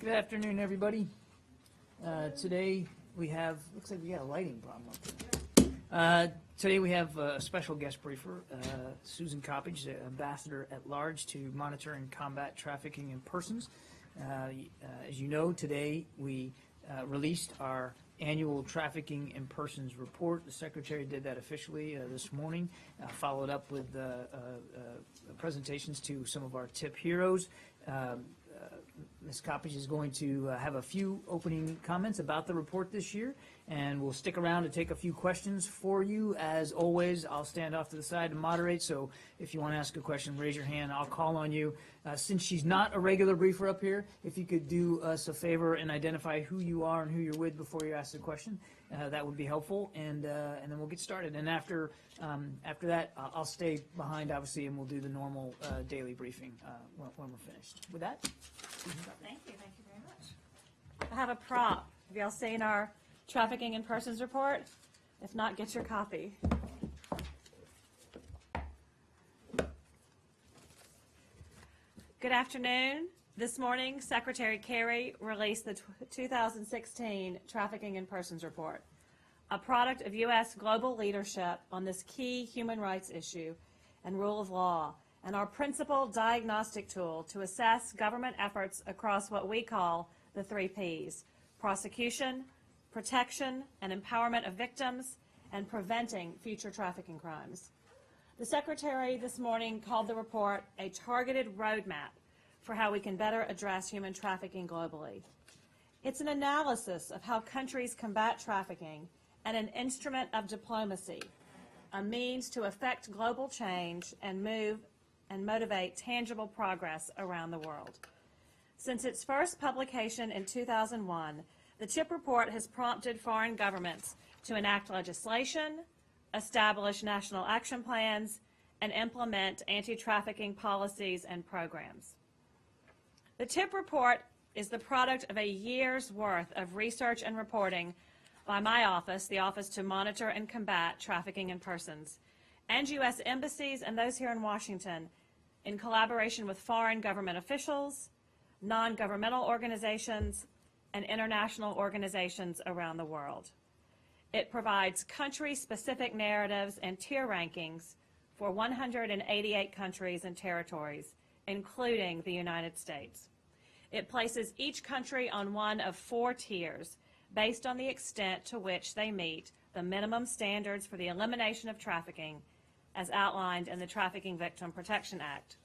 Good afternoon, everybody. Today we have, looks like we got a lighting problem up here. Today we have a special guest briefer, Susan Coppage, the Ambassador at Large to Monitor and Combat Trafficking in Persons. As you know, today we released our annual Trafficking in Persons report. The Secretary did that officially this morning, followed up with presentations to some of our TIP heroes. Ms. Coppage is going to have a few opening comments about the report this year, and we'll stick around to take a few questions for you. As always, I'll stand off to the side to moderate, so if you want to ask a question, raise your hand. I'll call on you. Since she's not a regular briefer up here, if you could do us a favor and identify who you are and who you're with before you ask the question, that would be helpful, and then we'll get started. And after that, I'll stay behind, obviously, and we'll do the normal daily briefing when we're finished. With that, Thank you very much. I have a prop. Have y'all seen our Trafficking in Persons report? If not, get your copy. Good afternoon. This morning, Secretary Kerry released the 2016 Trafficking in Persons report, a product of U.S. global leadership on this key human rights issue and rule of law, and our principal diagnostic tool to assess government efforts across what we call the 3 Ps: prosecution, protection, and empowerment of victims, and preventing future trafficking crimes. The Secretary this morning called the report a targeted roadmap for how we can better address human trafficking globally. It's an analysis of how countries combat trafficking and an instrument of diplomacy, a means to effect global change and motivate tangible progress around the world. Since its first publication in 2001, the TIP report has prompted foreign governments to enact legislation, establish national action plans, and implement anti-trafficking policies and programs. The TIP report is the product of a year's worth of research and reporting by my office, the Office to Monitor and Combat Trafficking in Persons, and U.S. embassies and those here in Washington, in collaboration with foreign government officials, non-governmental organizations, and international organizations around the world. It provides country-specific narratives and tier rankings for 188 countries and territories, including the United States. It places each country on one of 4 tiers based on the extent to which they meet the minimum standards for the elimination of trafficking as outlined in the Trafficking Victim Protection Act.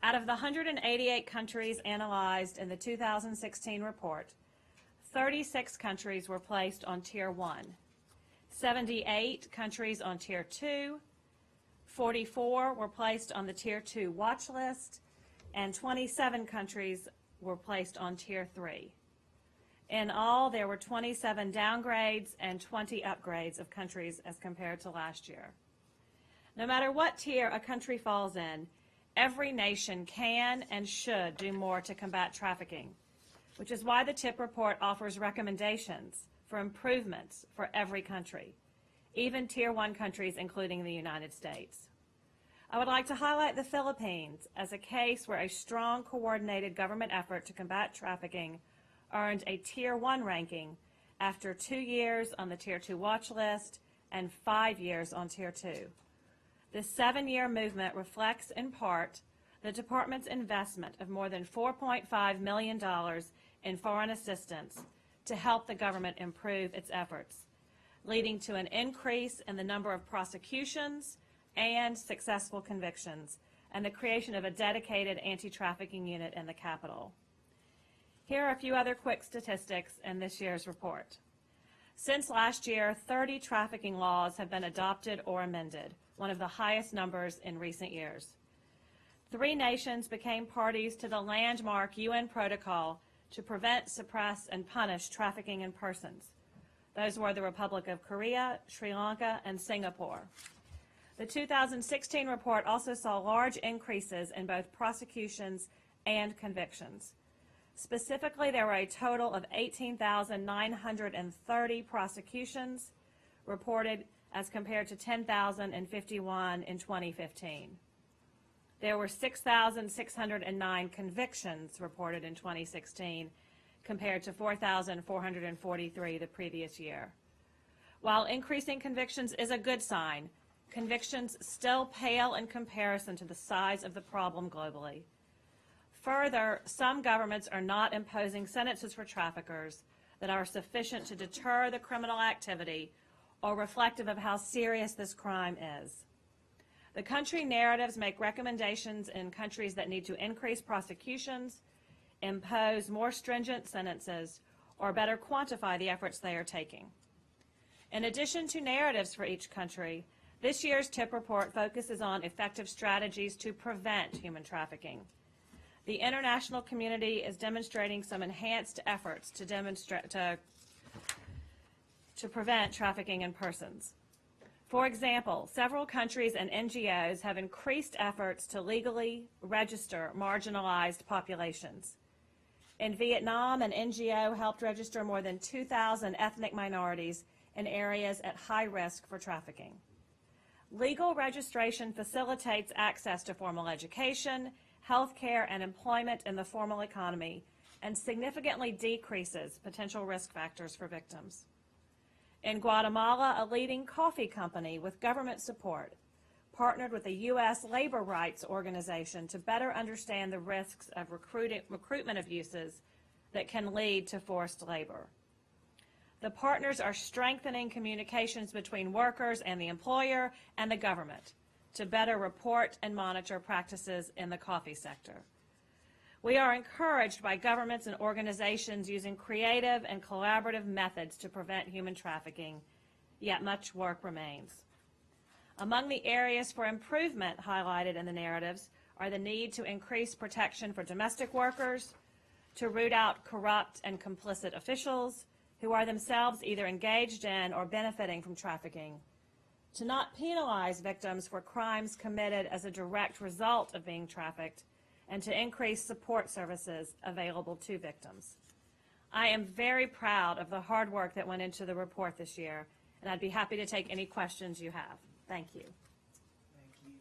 Out of the 188 countries analyzed in the 2016 report, 36 countries were placed on Tier 1, 78 countries on Tier 2, 44 were placed on the Tier 2 watch list, and 27 countries were placed on Tier 3. In all, there were 27 downgrades and 20 upgrades of countries as compared to last year. No matter what tier a country falls in, every nation can and should do more to combat trafficking, which is why the TIP report offers recommendations for improvements for every country, even Tier 1 countries, including the United States. I would like to highlight the Philippines as a case where a strong, coordinated government effort to combat trafficking earned a Tier 1 ranking after 2 years on the Tier 2 watch list and 5 years on Tier 2. This 7-year movement reflects, in part, the Department's investment of more than $4.5 million in foreign assistance to help the government improve its efforts, leading to an increase in the number of prosecutions and successful convictions, and the creation of a dedicated anti-trafficking unit in the capital. Here are a few other quick statistics in this year's report. Since last year, 30 trafficking laws have been adopted or amended, one of the highest numbers in recent years. 3 nations became parties to the landmark UN protocol to prevent, suppress, and punish trafficking in persons. Those were the Republic of Korea, Sri Lanka, and Singapore. The 2016 report also saw large increases in both prosecutions and convictions. Specifically, there were a total of 18,930 prosecutions reported as compared to 10,051 in 2015. There were 6,609 convictions reported in 2016 compared to 4,443 the previous year. While increasing convictions is a good sign, convictions still pale in comparison to the size of the problem globally. Further, some governments are not imposing sentences for traffickers that are sufficient to deter the criminal activity or reflective of how serious this crime is. The country narratives make recommendations in countries that need to increase prosecutions, impose more stringent sentences, or better quantify the efforts they are taking. In addition to narratives for each country, this year's TIP report focuses on effective strategies to prevent human trafficking. The international community is demonstrating some enhanced efforts to prevent trafficking in persons. For example, several countries and NGOs have increased efforts to legally register marginalized populations. In Vietnam, an NGO helped register more than 2,000 ethnic minorities in areas at high risk for trafficking. Legal registration facilitates access to formal education, health care, and employment in the formal economy, and significantly decreases potential risk factors for victims. In Guatemala, a leading coffee company with government support partnered with a U.S. labor rights organization to better understand the risks of recruitment abuses that can lead to forced labor. The partners are strengthening communications between workers and the employer and the government to better report and monitor practices in the coffee sector. We are encouraged by governments and organizations using creative and collaborative methods to prevent human trafficking, yet much work remains. Among the areas for improvement highlighted in the narratives are the need to increase protection for domestic workers, to root out corrupt and complicit officials who are themselves either engaged in or benefiting from trafficking, to not penalize victims for crimes committed as a direct result of being trafficked, and to increase support services available to victims. I am very proud of the hard work that went into the report this year, and I'd be happy to take any questions you have. Thank you. Thank you.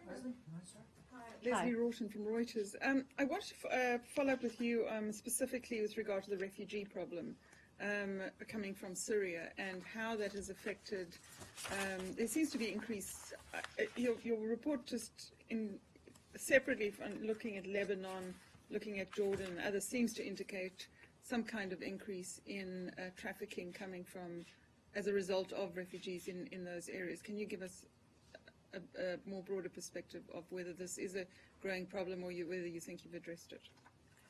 Leslie, you want to start? Leslie Rawton from Reuters. I want to follow up with you specifically with regard to the refugee problem coming from Syria and how that has affected. There seems to be increase. Your report just separately from looking at Lebanon, looking at Jordan and others seems to indicate some kind of increase in trafficking coming from as a result of refugees in those areas. Can you give us a more broader perspective of whether this is a growing problem or whether you think you've addressed it?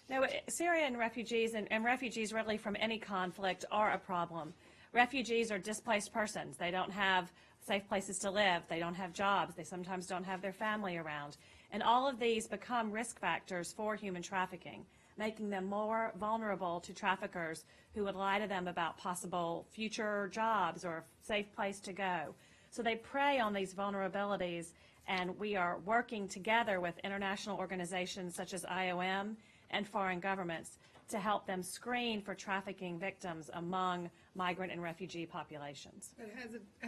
No, Syrian refugees and refugees really from any conflict are a problem. Refugees are displaced persons. They don't have safe places to live. They don't have jobs. They sometimes don't have their family around. And all of these become risk factors for human trafficking, making them more vulnerable to traffickers who would lie to them about possible future jobs or a safe place to go. So they prey on these vulnerabilities, and we are working together with international organizations such as IOM and foreign governments to help them screen for trafficking victims among migrant and refugee populations. But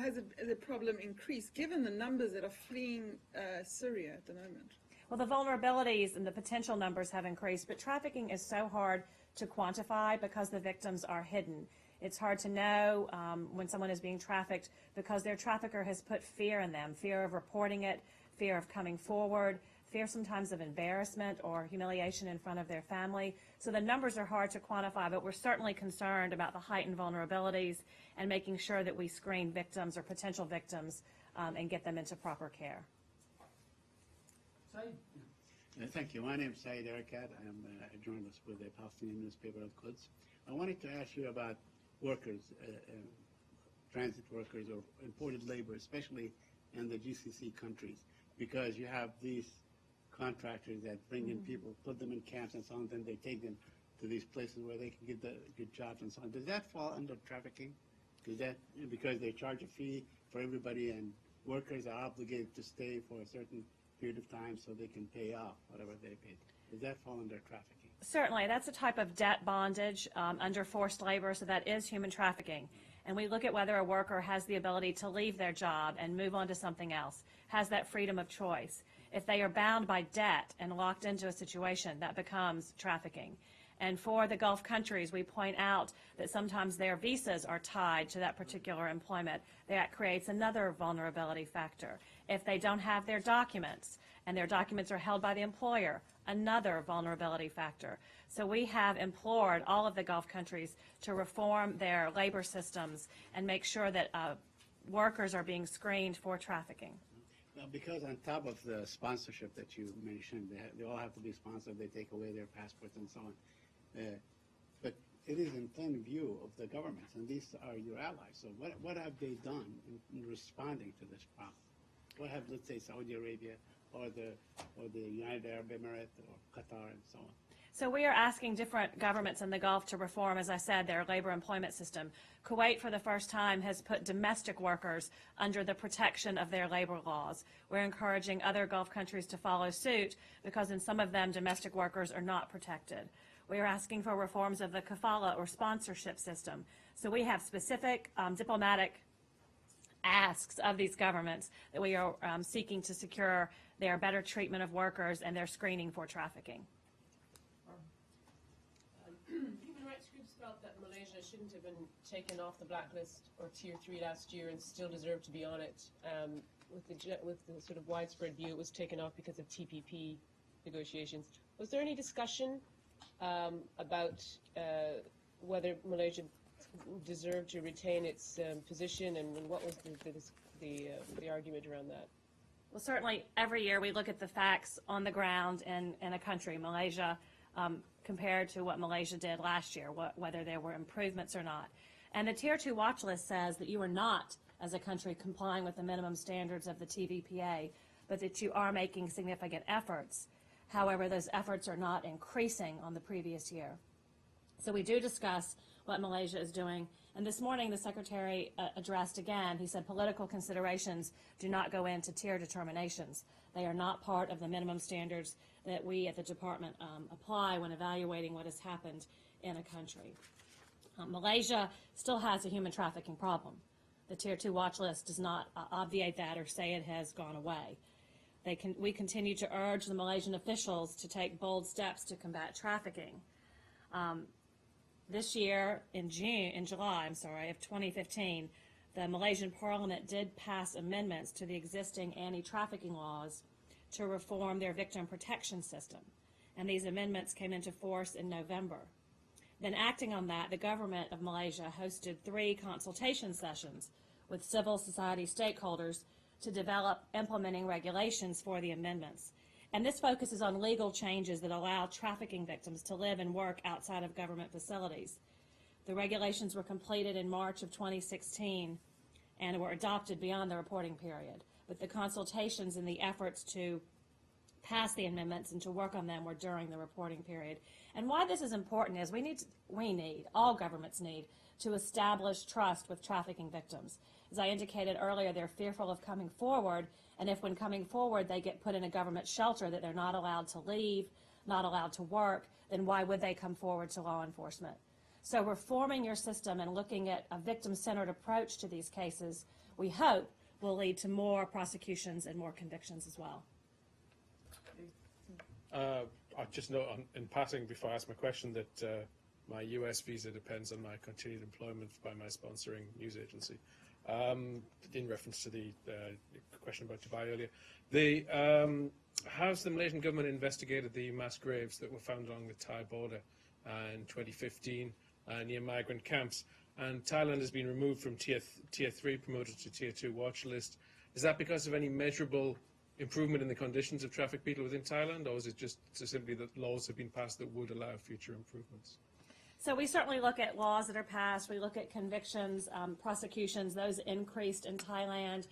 has the problem increased given the numbers that are fleeing Syria at the moment? Well, the vulnerabilities and the potential numbers have increased, but trafficking is so hard to quantify because the victims are hidden. It's hard to know when someone is being trafficked because their trafficker has put fear in them, fear of reporting it, fear of coming forward, fear sometimes of embarrassment or humiliation in front of their family. So the numbers are hard to quantify, but we're certainly concerned about the heightened vulnerabilities and making sure that we screen victims or potential victims and get them into proper care. Saeed? Thank you. My name is Saeed Erekat. I am a journalist with the Palestinian newspaper Al-Quds. I wanted to ask you about workers, transit workers or imported labor, especially in the GCC countries, because you have these contractors that bring in people, put them in camps and so on, then they take them to these places where they can get the good jobs and so on. Does that fall under trafficking? Because they charge a fee for everybody and workers are obligated to stay for a certain period of time so they can pay off whatever they paid. Does that fall under trafficking? Certainly. That's a type of debt bondage under forced labor, so that is human trafficking. And we look at whether a worker has the ability to leave their job and move on to something else, has that freedom of choice. If they are bound by debt and locked into a situation, that becomes trafficking. And for the Gulf countries, we point out that sometimes their visas are tied to that particular employment. That creates another vulnerability factor. If they don't have their documents, and their documents are held by the employer, another vulnerability factor. So we have implored all of the Gulf countries to reform their labor systems and make sure that workers are being screened for trafficking. Well, because on top of the sponsorship that you mentioned, they all have to be sponsored, they take away their passports and so on. But it is in plain view of the governments, and these are your allies. So what have they done in responding to this problem? What have, let's say, Saudi Arabia or the United Arab Emirates or Qatar and so on? So we are asking different governments in the Gulf to reform, as I said, their labor employment system. Kuwait, for the first time, has put domestic workers under the protection of their labor laws. We're encouraging other Gulf countries to follow suit because in some of them, domestic workers are not protected. We are asking for reforms of the kafala or sponsorship system. So we have specific diplomatic asks of these governments that we are seeking to secure their better treatment of workers and their screening for trafficking. Human rights groups felt that Malaysia shouldn't have been taken off the blacklist or Tier 3 last year and still deserved to be on it. With the sort of widespread view it was taken off because of TPP negotiations. Was there any discussion about whether Malaysia deserved to retain its position, and what was the argument around that? Well, certainly every year we look at the facts on the ground in a country, Malaysia, compared to what Malaysia did last year, whether there were improvements or not. And the Tier 2 watch list says that you are not, as a country, complying with the minimum standards of the TVPA, but that you are making significant efforts. However, those efforts are not increasing on the previous year. So we do discuss what Malaysia is doing. And this morning, the Secretary addressed again, he said political considerations do not go into tier determinations. They are not part of the minimum standards that we at the Department apply when evaluating what has happened in a country. Malaysia still has a human trafficking problem. The Tier 2 watch list does not obviate that or say it has gone away. We continue to urge the Malaysian officials to take bold steps to combat trafficking. This year, in July of 2015, the Malaysian Parliament did pass amendments to the existing anti-trafficking laws to reform their victim protection system. And these amendments came into force in November. Then acting on that, the government of Malaysia hosted 3 consultation sessions with civil society stakeholders to develop implementing regulations for the amendments. And this focuses on legal changes that allow trafficking victims to live and work outside of government facilities. The regulations were completed in March of 2016 and were adopted beyond the reporting period. But the consultations and the efforts to pass the amendments and to work on them were during the reporting period. And why this is important is all governments need, to establish trust with trafficking victims. As I indicated earlier, they're fearful of coming forward, and if when coming forward they get put in a government shelter that they're not allowed to leave, not allowed to work, then why would they come forward to law enforcement? So reforming your system and looking at a victim-centered approach to these cases, we hope, will lead to more prosecutions and more convictions as well. I just note in passing before I ask my question that my US visa depends on my continued employment by my sponsoring news agency. In reference to the question about Dubai earlier, has the Malaysian government investigated the mass graves that were found along the Thai border in 2015 near migrant camps? And Thailand has been removed from tier 3, promoted to Tier 2 watch list. Is that because of any measurable improvement in the conditions of trafficked people within Thailand, or is it just simply that laws have been passed that would allow future improvements? So we certainly look at laws that are passed. We look at convictions, prosecutions. Those increased in Thailand.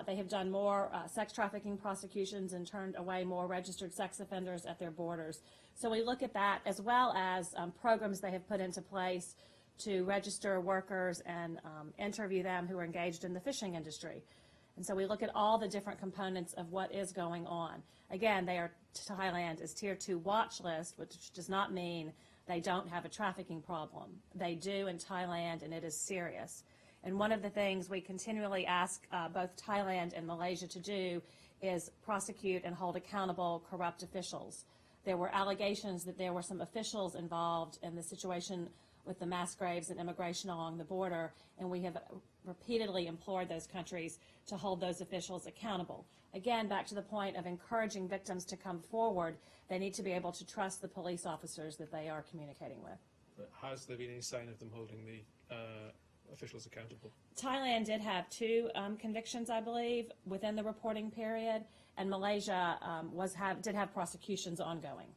They have done more sex trafficking prosecutions and turned away more registered sex offenders at their borders. So we look at that, as well as programs they have put into place to register workers and interview them who are engaged in the fishing industry. And so we look at all the different components of what is going on. Again, Thailand is Tier 2 watch list, which does not mean they don't have a trafficking problem. They do in Thailand, and it is serious. And one of the things we continually ask both Thailand and Malaysia to do is prosecute and hold accountable corrupt officials. There were allegations that there were some officials involved in the situation with the mass graves and immigration along the border, and we have repeatedly implored those countries to hold those officials accountable. Again, back to the point of encouraging victims to come forward, they need to be able to trust the police officers that they are communicating with. But has there been any sign of them holding the officials accountable? Thailand did have 2 convictions, I believe, within the reporting period, and Malaysia did have prosecutions ongoing.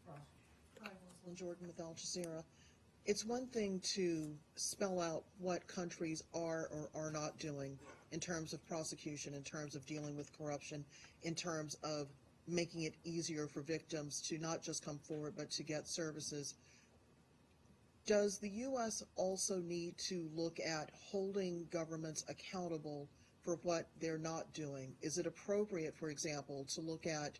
Hi, Rosalind Jordan with Al Jazeera. It's one thing to spell out what countries are or are not doing in terms of prosecution, in terms of dealing with corruption, in terms of making it easier for victims to not just come forward but to get services. Does the U.S. also need to look at holding governments accountable for what they're not doing? Is it appropriate, for example, to look at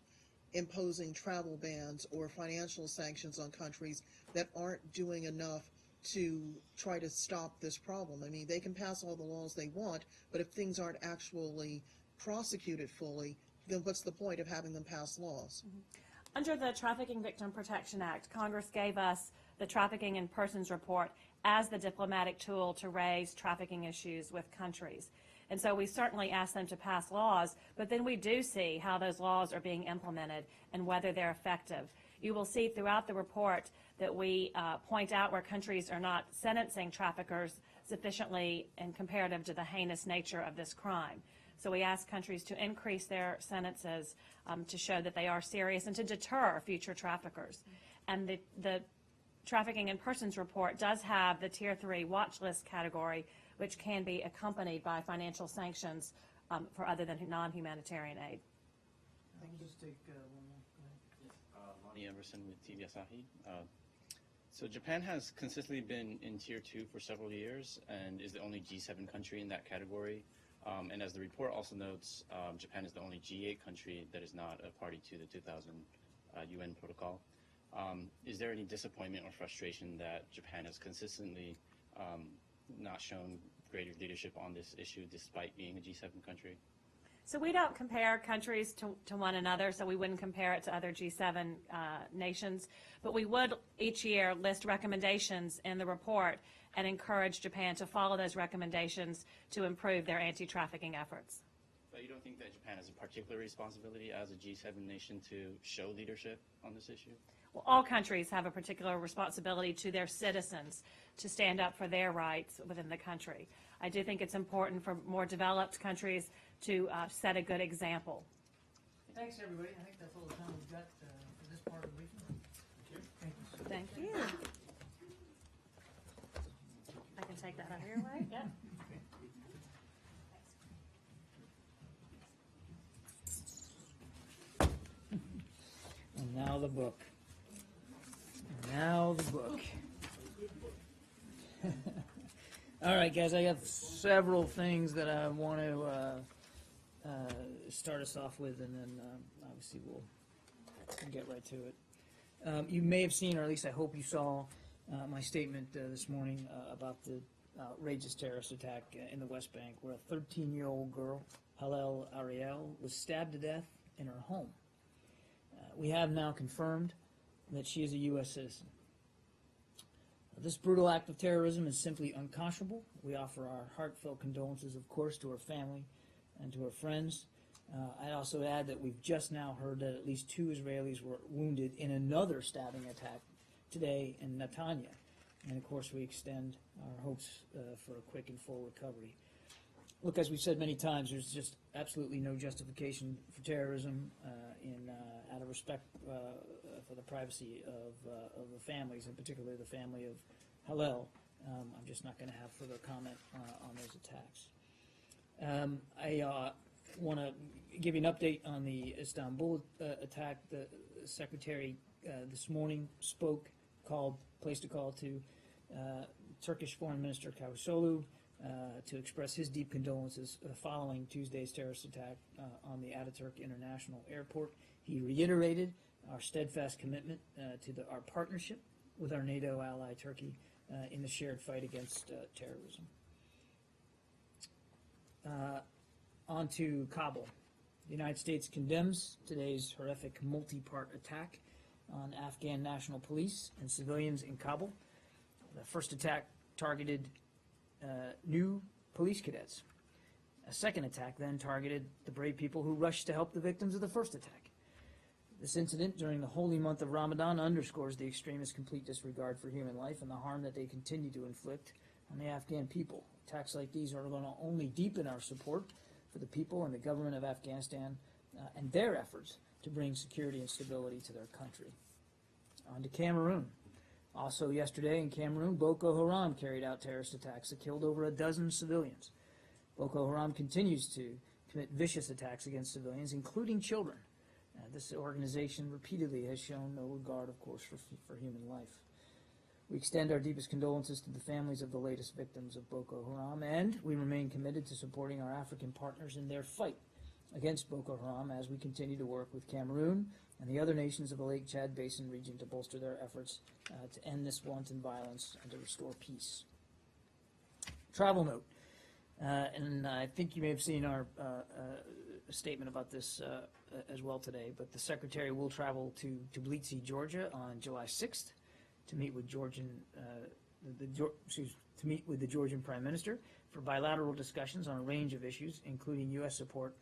imposing travel bans or financial sanctions on countries that aren't doing enough to try to stop this problem? I mean, they can pass all the laws they want, but if things aren't actually prosecuted fully, then what's the point of having them pass laws? Under the Trafficking Victim Protection Act, Congress gave us the Trafficking in Persons Report as the diplomatic tool to raise trafficking issues with countries. And so we certainly ask them to pass laws, but then we do see how those laws are being implemented and whether they're effective. You will see throughout the report that we point out where countries are not sentencing traffickers sufficiently and comparative to the heinous nature of this crime. So we ask countries to increase their sentences to show that they are serious and to deter future traffickers. And the Trafficking in Persons report does have the Tier 3 watch list category, which can be accompanied by financial sanctions for other than non-humanitarian aid. I'll just take one more. Lonnie Emerson with TV Asahi. So Japan has consistently been in Tier 2 for several years and is the only G7 country in that category. And as the report also notes, Japan is the only G8 country that is not a party to the 2000 UN protocol. Is there any disappointment or frustration that Japan has consistently not shown greater leadership on this issue despite being a G7 country? So we don't compare countries to one another, so we wouldn't compare it to other G7 nations. But we would each year list recommendations in the report and encourage Japan to follow those recommendations to improve their anti-trafficking efforts. But you don't think that Japan has a particular responsibility as a G7 nation to show leadership on this issue? Well, all countries have a particular responsibility to their citizens to stand up for their rights within the country. I do think it's important for more developed countries to set a good example. Thanks, everybody. I think that's all the time we've got for this part of the briefing. Thank you. Thank you. I can take that out of your way? Yeah. And now the book. Now the book. All right, guys, I have several things that I want to start us off with, and then obviously we'll get right to it. You may have seen, or at least I hope you saw, my statement this morning about the outrageous terrorist attack in the West Bank, where a 13-year-old girl, Halel Ariel, was stabbed to death in her home. We have now confirmed that she is a U.S. citizen. This brutal act of terrorism is simply unconscionable. We offer our heartfelt condolences, of course, to her family and to her friends. I'd also add that we've just now heard that at least 2 Israelis were wounded in another stabbing attack today in Netanya. And, of course, we extend our hopes for a quick and full recovery. Look, as we've said many times, there's just absolutely no justification for terrorism out of respect for the privacy of the families, and particularly the family of Halel. I'm just not going to have further comment on those attacks. I want to give you an update on the Istanbul attack. The secretary this morning placed a call to Turkish Foreign Minister Cavusoglu to express his deep condolences following Tuesday's terrorist attack on the Ataturk International Airport. He reiterated our steadfast commitment to our partnership with our NATO ally Turkey in the shared fight against terrorism. On to Kabul. The United States condemns today's horrific multi-part attack on Afghan National Police and civilians in Kabul. The first attack targeted new police cadets. A second attack then targeted the brave people who rushed to help the victims of the first attack. This incident during the holy month of Ramadan underscores the extremist complete disregard for human life and the harm that they continue to inflict on the Afghan people. Attacks like these are going to only deepen our support for the people and the government of Afghanistan and their efforts to bring security and stability to their country. On to Cameroon. Also yesterday in Cameroon, Boko Haram carried out terrorist attacks that killed over a dozen civilians. Boko Haram continues to commit vicious attacks against civilians, including children. This organization repeatedly has shown no regard, of course, for human life. We extend our deepest condolences to the families of the latest victims of Boko Haram, and we remain committed to supporting our African partners in their fight against Boko Haram as we continue to work with Cameroon and the other nations of the Lake Chad Basin region to bolster their efforts to end this wanton violence and to restore peace. Travel note, and I think you may have seen our statement about this as well today, but the Secretary will travel to Tbilisi, Georgia on July 6th to meet with the Georgian Prime Minister for bilateral discussions on a range of issues, including U.S. support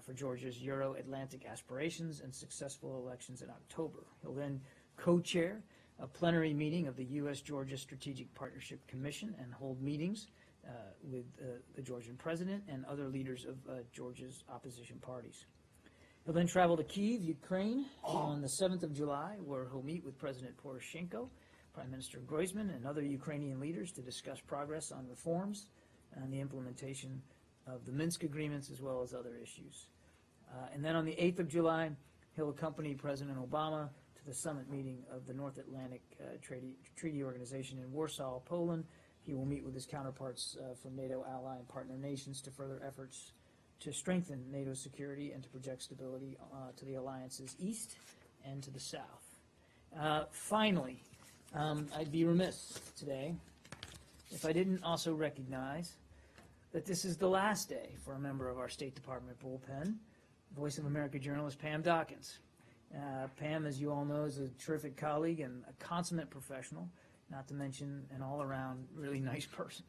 for Georgia's Euro-Atlantic aspirations and successful elections in October. He'll then co-chair a plenary meeting of the U.S.-Georgia Strategic Partnership Commission and hold meetings with the Georgian president and other leaders of Georgia's opposition parties. He'll then travel to Kyiv, Ukraine on the 7th of July, where he'll meet with President Poroshenko, Prime Minister Groysman, and other Ukrainian leaders to discuss progress on reforms and the implementation of the Minsk agreements, as well as other issues. And then on the 8th of July, he'll accompany President Obama to the summit meeting of the North Atlantic Treaty Organization in Warsaw, Poland. He will meet with his counterparts from NATO ally and partner nations to further efforts to strengthen NATO's security and to project stability to the alliance's east and to the south. Finally, I'd be remiss today if I didn't also recognize that this is the last day for a member of our State Department bullpen, Voice of America journalist Pam Dawkins. Pam, as you all know, is a terrific colleague and a consummate professional, not to mention an all-around really nice person,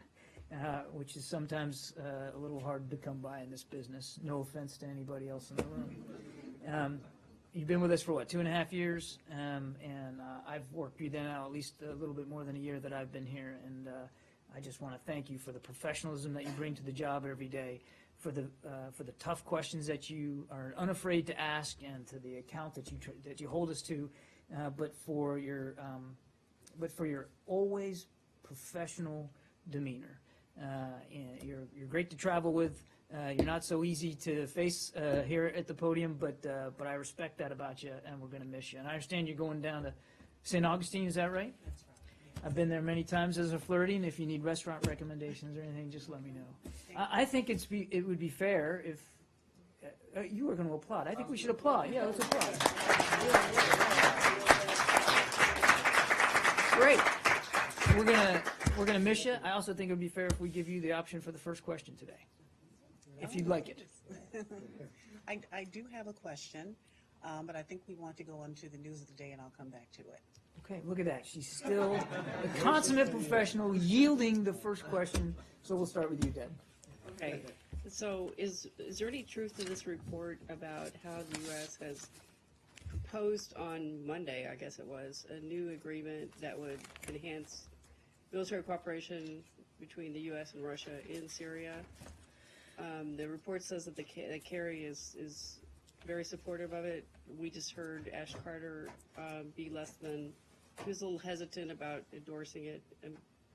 which is sometimes a little hard to come by in this business. No offense to anybody else in the room. You've been with us for, what, 2.5 years? And I've worked you now at least a little bit more than a year that I've been here, and I just want to thank you for the professionalism that you bring to the job every day, for the tough questions that you are unafraid to ask, and to the account that you hold us to, but for your always professional demeanor. You're great to travel with. You're not so easy to face here at the podium, but I respect that about you, and we're going to miss you. And I understand you're going down to St. Augustine. Is that right? That's right. I've been there many times as a flirting. If you need restaurant recommendations or anything, just let me know. I think it would be fair if you were going to applaud. I think we should applaud. Yeah, let's applaud. Great. We're gonna miss you. I also think it would be fair if we give you the option for the first question today, if you'd like it. I do have a question, but I think we want to go on to the news of the day, and I'll come back to it. Okay, look at that. She's still a consummate professional, yielding the first question. So we'll start with you, Deb. Okay. So is there any truth to this report about how the U.S. has proposed on Monday, I guess it was, a new agreement that would enhance military cooperation between the U.S. and Russia in Syria? The report says that that Kerry is very supportive of it. We just heard Ash Carter be less than, he was a little hesitant about endorsing it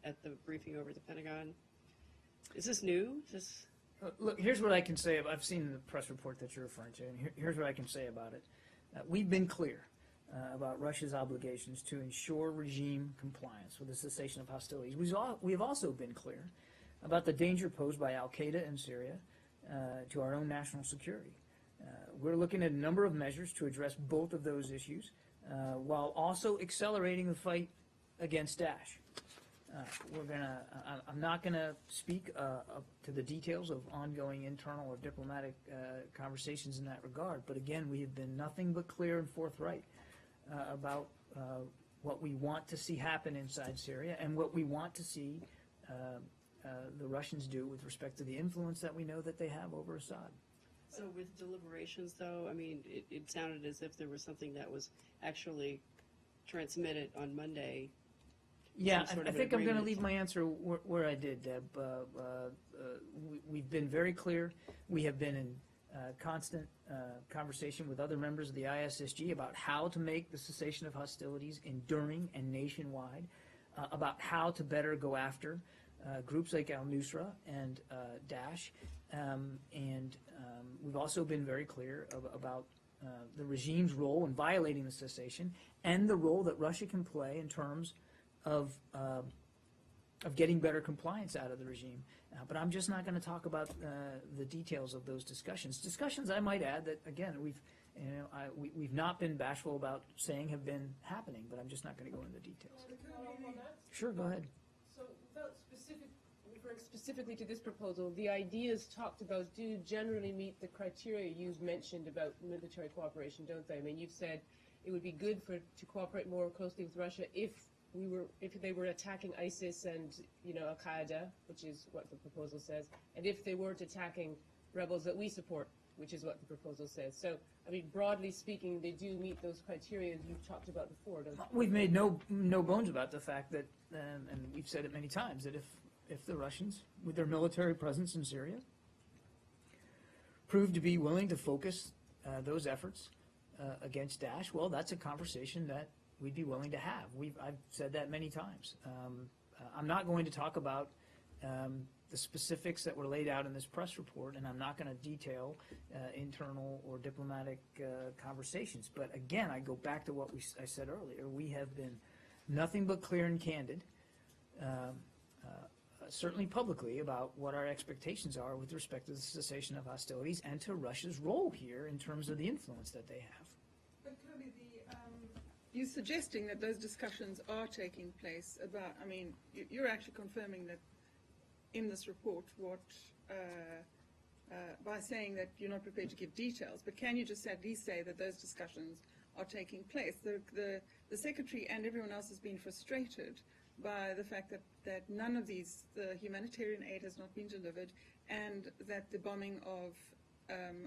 at the briefing over the Pentagon. Is this new? Look, here's what I can say. I've seen the press report that you're referring to, and here's what I can say about it. We've been clear about Russia's obligations to ensure regime compliance with the cessation of hostilities. We have also been clear about the danger posed by al-Qaeda in Syria to our own national security. We're looking at a number of measures to address both of those issues while also accelerating the fight against Daesh. I'm not gonna speak to the details of ongoing internal or diplomatic conversations in that regard, but again, we have been nothing but clear and forthright about what we want to see happen inside Syria and what we want to see the Russians do with respect to the influence that we know that they have over Assad. So with deliberations, though, I mean, it sounded as if there was something that was actually transmitted on Monday. Yeah, Some sort I of an think I'm going to agreement. leave my answer where I did, Deb. We've been very clear. We have been in constant conversation with other members of the ISSG about how to make the cessation of hostilities enduring and nationwide, about how to better go after groups like al-Nusra and Daesh, and we've also been very clear about the regime's role in violating the cessation and the role that Russia can play in terms of getting better compliance out of the regime. But I'm just not going to talk about the details of those discussions. Discussions, I might add, that again we've not been bashful about saying have been happening, but I'm just not going to go into details. Sure, go ahead. So, referring specifically to this proposal, the ideas talked about do generally meet the criteria you've mentioned about military cooperation, don't they? I mean, you've said it would be good to cooperate more closely with Russia if they were attacking ISIS and Al Qaeda, which is what the proposal says, and if they weren't attacking rebels that we support, which is what the proposal says. So, I mean, broadly speaking, they do meet those criteria you've talked about before, don't you? We've made no bones about the fact that, and we've said it many times, that if the Russians, with their military presence in Syria, prove to be willing to focus those efforts against Daesh, well, that's a conversation that we'd be willing to have. I've said that many times. I'm not going to talk about the specifics that were laid out in this press report, and I'm not going to detail internal or diplomatic conversations. But again, I go back to what I said earlier. We have been nothing but clear and candid, certainly publicly, about what our expectations are with respect to the cessation of hostilities and to Russia's role here in terms of the influence that they have. But Kirby, you're suggesting that those discussions are taking place about, I mean, you're actually confirming that in this report by saying that you're not prepared to give details, but can you just at least say that those discussions are taking place? The Secretary and everyone else has been frustrated by the fact that none of the humanitarian aid has not been delivered, and that the bombing of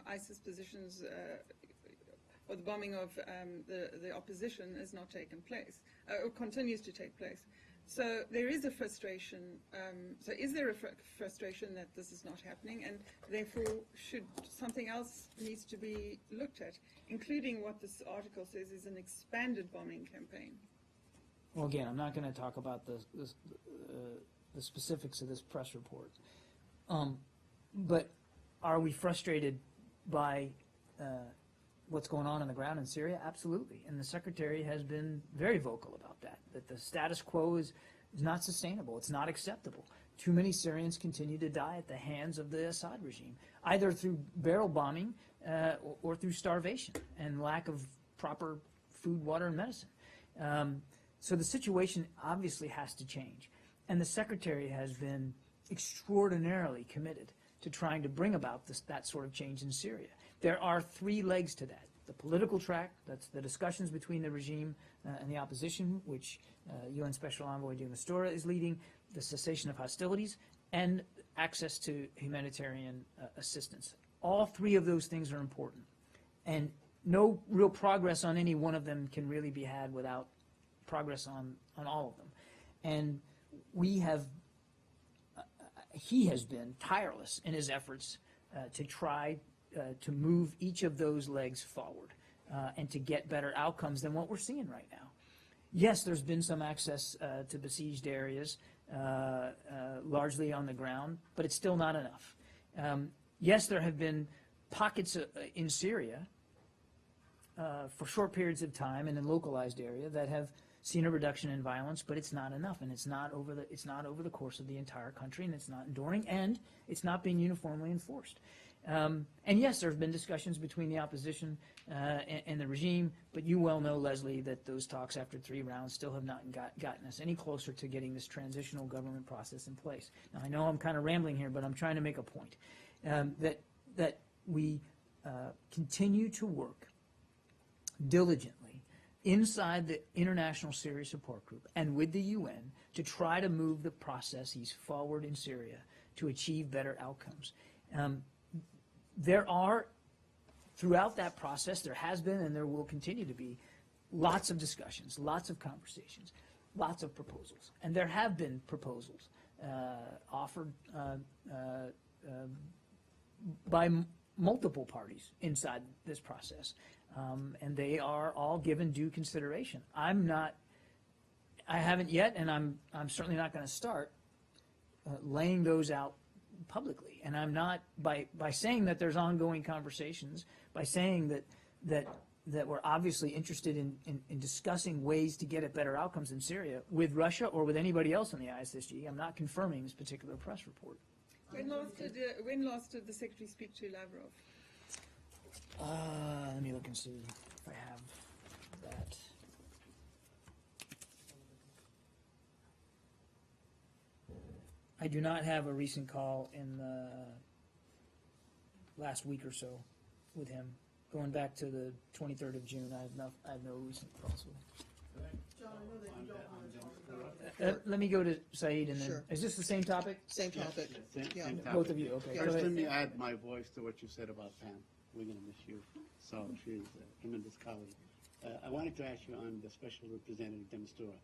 ISIS positions or the bombing of the opposition has not taken place, or continues to take place. So there is a frustration. So is there a frustration that this is not happening, and therefore something else needs to be looked at, including what this article says is an expanded bombing campaign? Well, again, I'm not going to talk about the specifics of this press report. But are we frustrated by what's going on the ground in Syria? Absolutely. And the Secretary has been very vocal about that the status quo is not sustainable. It's not acceptable. Too many Syrians continue to die at the hands of the Assad regime, either through barrel bombing or through starvation and lack of proper food, water, and medicine. So the situation obviously has to change. And the Secretary has been extraordinarily committed to trying to bring about that sort of change in Syria. There are three legs to that. The political track, that's the discussions between the regime and the opposition, which UN Special Envoy de Mistura is leading, the cessation of hostilities, and access to humanitarian assistance. All three of those things are important. And no real progress on any one of them can really be had without progress on all of them. And he has been tireless in his efforts to try to move each of those legs forward and to get better outcomes than what we're seeing right now. Yes, there's been some access to besieged areas, largely on the ground, but it's still not enough. Yes, there have been pockets in Syria for short periods of time and in localized area that have seen a reduction in violence, but it's not enough, and it's not over the course of the entire country, and it's not enduring, and it's not being uniformly enforced. And yes, there have been discussions between the opposition and the regime, but you well know, Leslie, that those talks after 3 rounds still have not gotten us any closer to getting this transitional government process in place. Now, I know I'm kind of rambling here, but I'm trying to make a point, that we continue to work diligently inside the International Syria Support Group and with the UN to try to move the processes forward in Syria to achieve better outcomes. There are, throughout that process, there has been and there will continue to be lots of discussions, lots of conversations, lots of proposals. And there have been proposals offered by multiple parties inside this process. And they are all given due consideration. I haven't yet, and I'm certainly not going to start laying those out publicly. And I'm not, by saying that there's ongoing conversations, by saying that we're obviously interested in discussing ways to get at better outcomes in Syria with Russia or with anybody else in the ISSG, I'm not confirming this particular press report. When last did the Secretary speak to Lavrov? Let me look and see if I have that. I do not have a recent call in the last week or so with him. Going back to the 23rd of June, I have no recent calls with him. Let me go to Saeed and then, Sure. is this the same topic? Same topic. Same Yeah. topic. Both of you, okay. Yeah. Go First, ahead. let me add my voice to what you said about Pam. We're going to miss you. So she's a tremendous colleague. I wanted to ask you on the Special Representative de Mistura.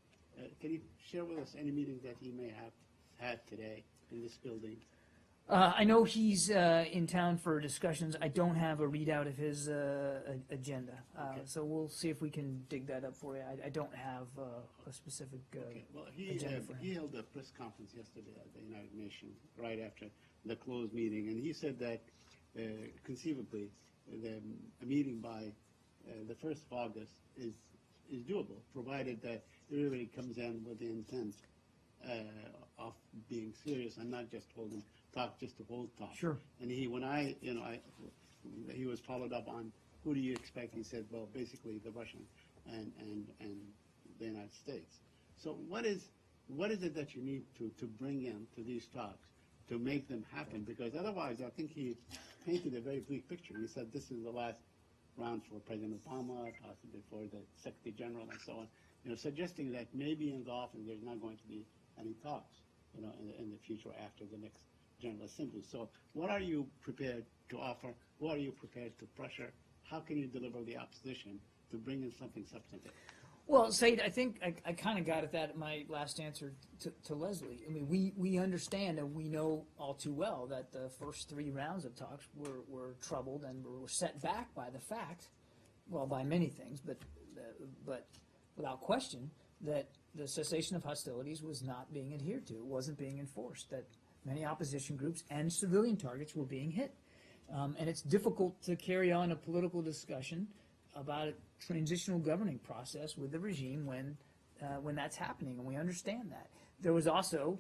Can you share with us any meetings that he may have had today in this building? I know he's in town for discussions. I don't have a readout of his agenda, Okay. so we'll see if we can dig that up for you. I don't have a specific Okay. Well, he agenda for him. he held a press conference yesterday at the United Nations right after the closed meeting, and he said that conceivably a meeting by the 1st of August is doable, provided that everybody comes in with the intent of being serious and not just holding talk just to hold talk. Sure. And he was followed up on who do you expect? He said, well, basically the Russian and the United States. So what is it that you need to bring in to these talks to make them happen? Because otherwise, I think he painted a very bleak picture. He said this is the last round for President Obama, possibly for the Secretary General, and so on. Suggesting that maybe in the office there's not going to be any talks, in the future after the next General Assembly. So what are you prepared to offer? What are you prepared to pressure? How can you deliver the opposition to bring in something substantive? Well, Said, I think I kind of got at that in my last answer to Leslie. I mean, we understand and we know all too well that the first 3 rounds of talks were troubled and were set back by the fact, well, by many things, but without question, that the cessation of hostilities was not being adhered to. It wasn't being enforced, that many opposition groups and civilian targets were being hit. And it's difficult to carry on a political discussion about a transitional governing process with the regime when that's happening, and we understand that. There was also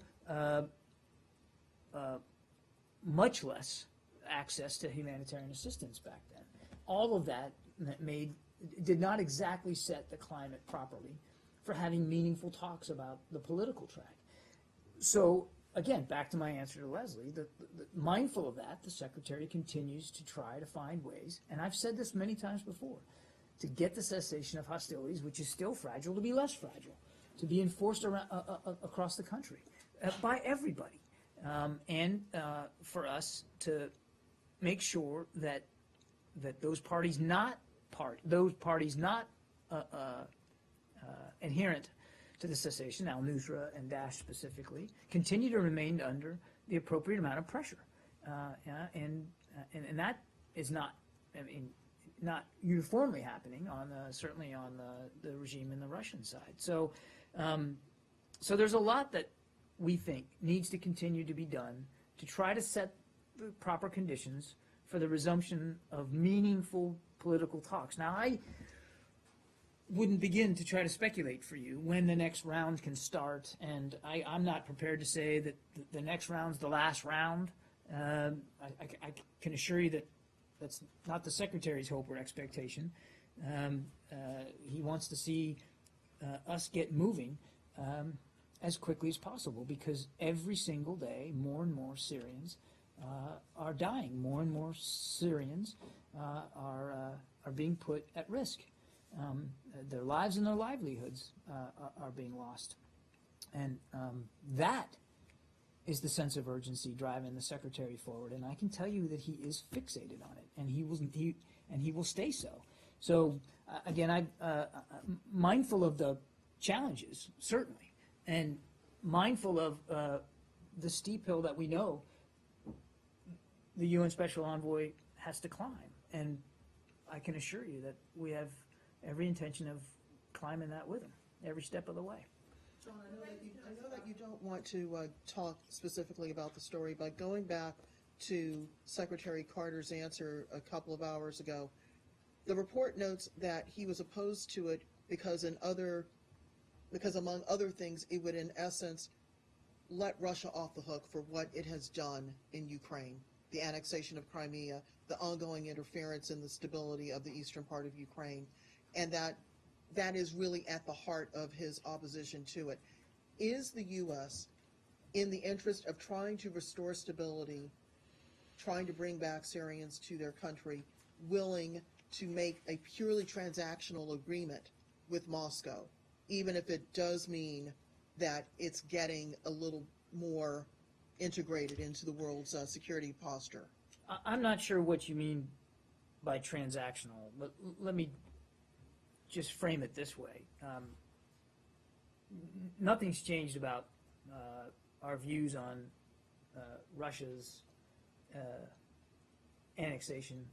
much less access to humanitarian assistance back then. All of that did not exactly set the climate properly for having meaningful talks about the political track. So, again, back to my answer to Leslie, mindful of that, the Secretary continues to try to find ways, and I've said this many times before, to get the cessation of hostilities, which is still fragile, to be less fragile, to be enforced across the country by everybody, and for us to make sure that those parties not adherent to the cessation, al-Nusra and Daesh specifically, continue to remain under the appropriate amount of pressure, and that is not, not uniformly happening certainly on the regime in the Russian side. So, so there's a lot that we think needs to continue to be done to try to set the proper conditions for the resumption of meaningful political talks. Now, I wouldn't begin to try to speculate for you when the next round can start, and I'm not prepared to say that the next round's the last round. I can assure you that that's not the Secretary's hope or expectation. He wants to see us get moving as quickly as possible, because every single day more and more Syrians are dying. More and more Syrians are being put at risk. Their lives and their livelihoods are being lost. And that is the sense of urgency driving the Secretary forward. And I can tell you that he is fixated on it, and he will stay so. So again, I'm mindful of the challenges, certainly, and mindful of the steep hill that we know the UN Special Envoy has to climb. And I can assure you that we have every intention of climbing that with him every step of the way. John, I know that you don't want to talk specifically about the story, but going back to Secretary Carter's answer a couple of hours ago, the report notes that he was opposed to it because among other things, it would in essence let Russia off the hook for what it has done in Ukraine, the annexation of Crimea, the ongoing interference in the stability of the eastern part of Ukraine, and that is really at the heart of his opposition to it. Is the U.S., in the interest of trying to restore stability, trying to bring back Syrians to their country, willing to make a purely transactional agreement with Moscow, even if it does mean that it's getting a little more integrated into the world's security posture? I'm not sure what you mean by transactional, but let me just frame it this way. Nothing's changed about our views on Russia's annexation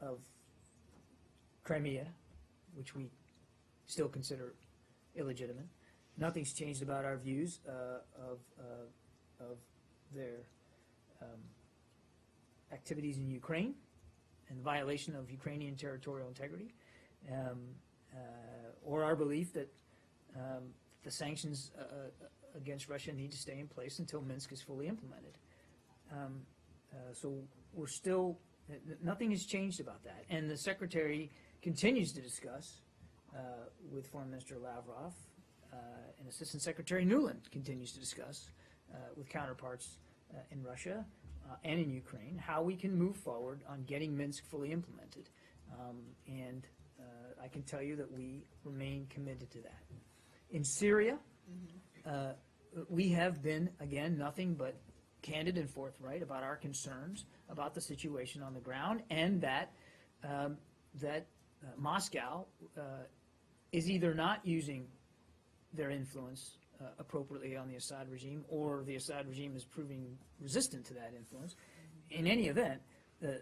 of Crimea, which we still consider illegitimate. Nothing's changed about our views of their activities in Ukraine and violation of Ukrainian territorial integrity, or our belief that the sanctions against Russia need to stay in place until Minsk is fully implemented. So we're still, nothing has changed about that. And the Secretary continues to discuss with Foreign Minister Lavrov, and Assistant Secretary Nuland continues to discuss with counterparts in Russia and in Ukraine how we can move forward on getting Minsk fully implemented. And I can tell you that we remain committed to that. In Syria, we have been, again, nothing but candid and forthright about our concerns about the situation on the ground, and that Moscow is either not using their influence appropriately on the Assad regime, or the Assad regime is proving resistant to that influence. In any event, the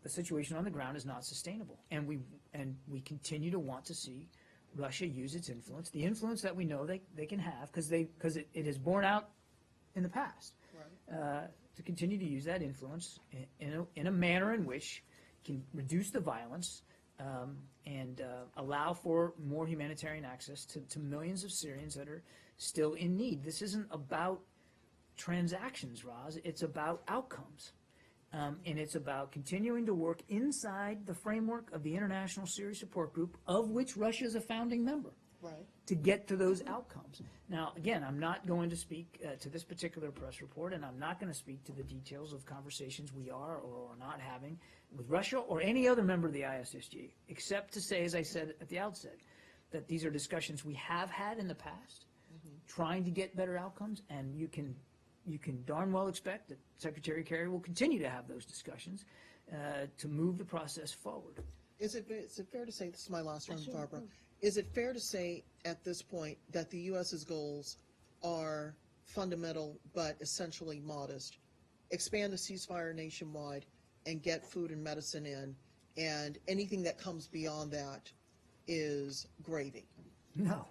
situation on the ground is not sustainable, and we continue to want to see Russia use its influence, the influence that we know they can have, because it has borne out in the past, right. To continue to use that influence in a manner in which can reduce the violence and allow for more humanitarian access to millions of Syrians that are still in need. This isn't about transactions, Roz. It's about outcomes. And it's about continuing to work inside the framework of the International Syria Support Group, of which Russia is a founding member, right, to get to those outcomes. Now, again, I'm not going to speak to this particular press report, and I'm not going to speak to the details of conversations we are or are not having with Russia or any other member of the ISSG, except to say, as I said at the outset, that these are discussions we have had in the past, trying to get better outcomes, and you can darn well expect that Secretary Kerry will continue to have those discussions to move the process forward. Is it fair to say, this is my last round, Barbara, is it fair to say at this point that the U.S.'s goals are fundamental but essentially modest? Expand the ceasefire nationwide and get food and medicine in, and anything that comes beyond that is gravy? No,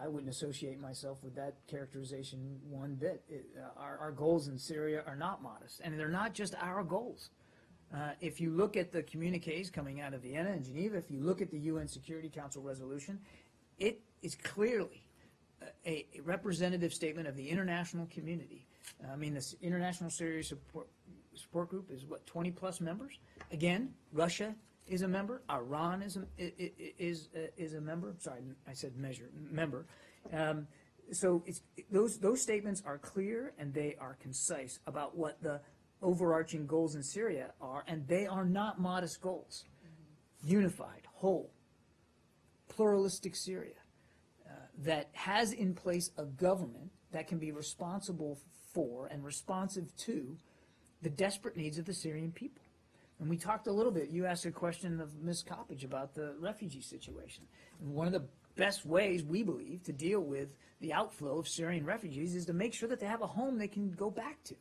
I wouldn't associate myself with that characterization one bit. Our goals in Syria are not modest, and they're not just our goals. If you look at the communiques coming out of Vienna and Geneva, if you look at the UN Security Council resolution, it is clearly a representative statement of the international community. I mean, this International Syria Support Group is what, 20-plus members? Again, Russia is a member. Iran is a member. Sorry, I said member. So those statements are clear and they are concise about what the overarching goals in Syria are, and they are not modest goals. Unified, whole, pluralistic Syria that has in place a government that can be responsible for and responsive to the desperate needs of the Syrian people. And we talked a little bit, you asked a question of Ms. Coppage about the refugee situation. And one of the best ways, we believe, to deal with the outflow of Syrian refugees is to make sure that they have a home they can go back to,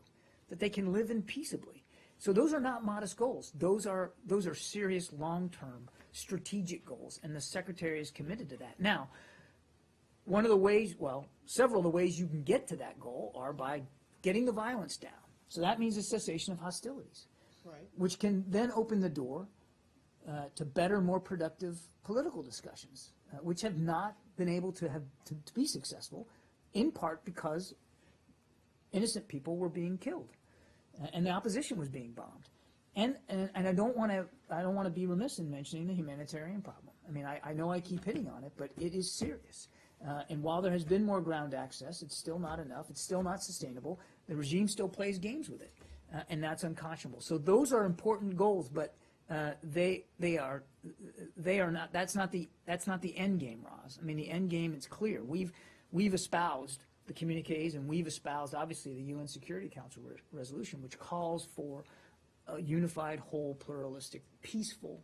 that they can live in peaceably. So those are not modest goals. Those are serious long-term strategic goals, and the Secretary is committed to that. Now, one of the ways, well, several of the ways you can get to that goal are by getting the violence down. So that means a cessation of hostilities, Right. which can then open the door to better, more productive political discussions, which have not been able to be successful, in part because innocent people were being killed, and the opposition was being bombed. And I don't want to be remiss in mentioning the humanitarian problem. I mean, I know I keep hitting on it, but it is serious. And while there has been more ground access, it's still not enough. It's still not sustainable. The regime still plays games with it, and that's unconscionable. So those are important goals, but they are not. That's not the end game, Roz. I mean, the end game is clear. We've espoused the communiques, and we've espoused obviously the UN Security Council resolution, which calls for a unified, whole, pluralistic, peaceful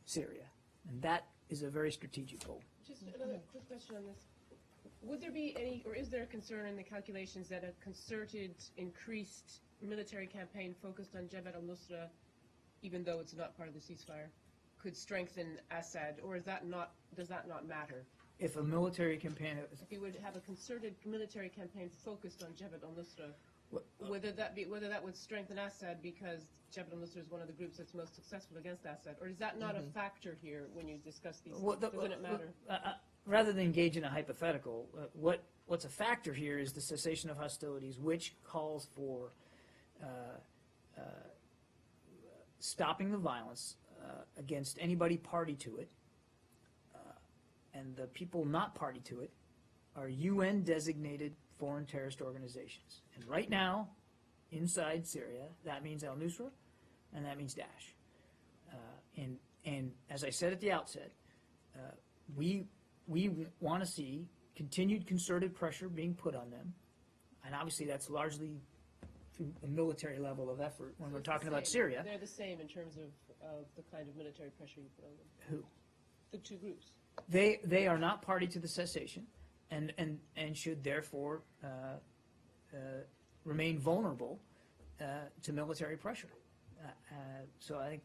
Syria, and that is a very strategic goal. Just another quick question on this. Would there be any, or is there a concern in the calculations that a concerted, increased military campaign focused on Jabhat al-Nusra, even though it's not part of the ceasefire, could strengthen Assad, or does that not matter? If a military campaign, If you would have a concerted military campaign focused on Jabhat al-Nusra, whether that would strengthen Assad because Jabhat al-Nusra is one of the groups that's most successful against Assad, or is that not a factor here when you discuss these things? Doesn't it matter? rather than engage in a hypothetical, what's a factor here is the cessation of hostilities, which calls for stopping the violence against anybody party to it, and the people not party to it are UN-designated foreign terrorist organizations. And right now, inside Syria, that means al-Nusra, and that means Daesh. And as I said at the outset, we want to see continued concerted pressure being put on them, and obviously that's largely through a military level of effort when we're talking about Syria. They're the same in terms of the kind of military pressure you put on them. Who? The two groups. They are not party to the cessation, and should therefore remain vulnerable to military pressure. So I think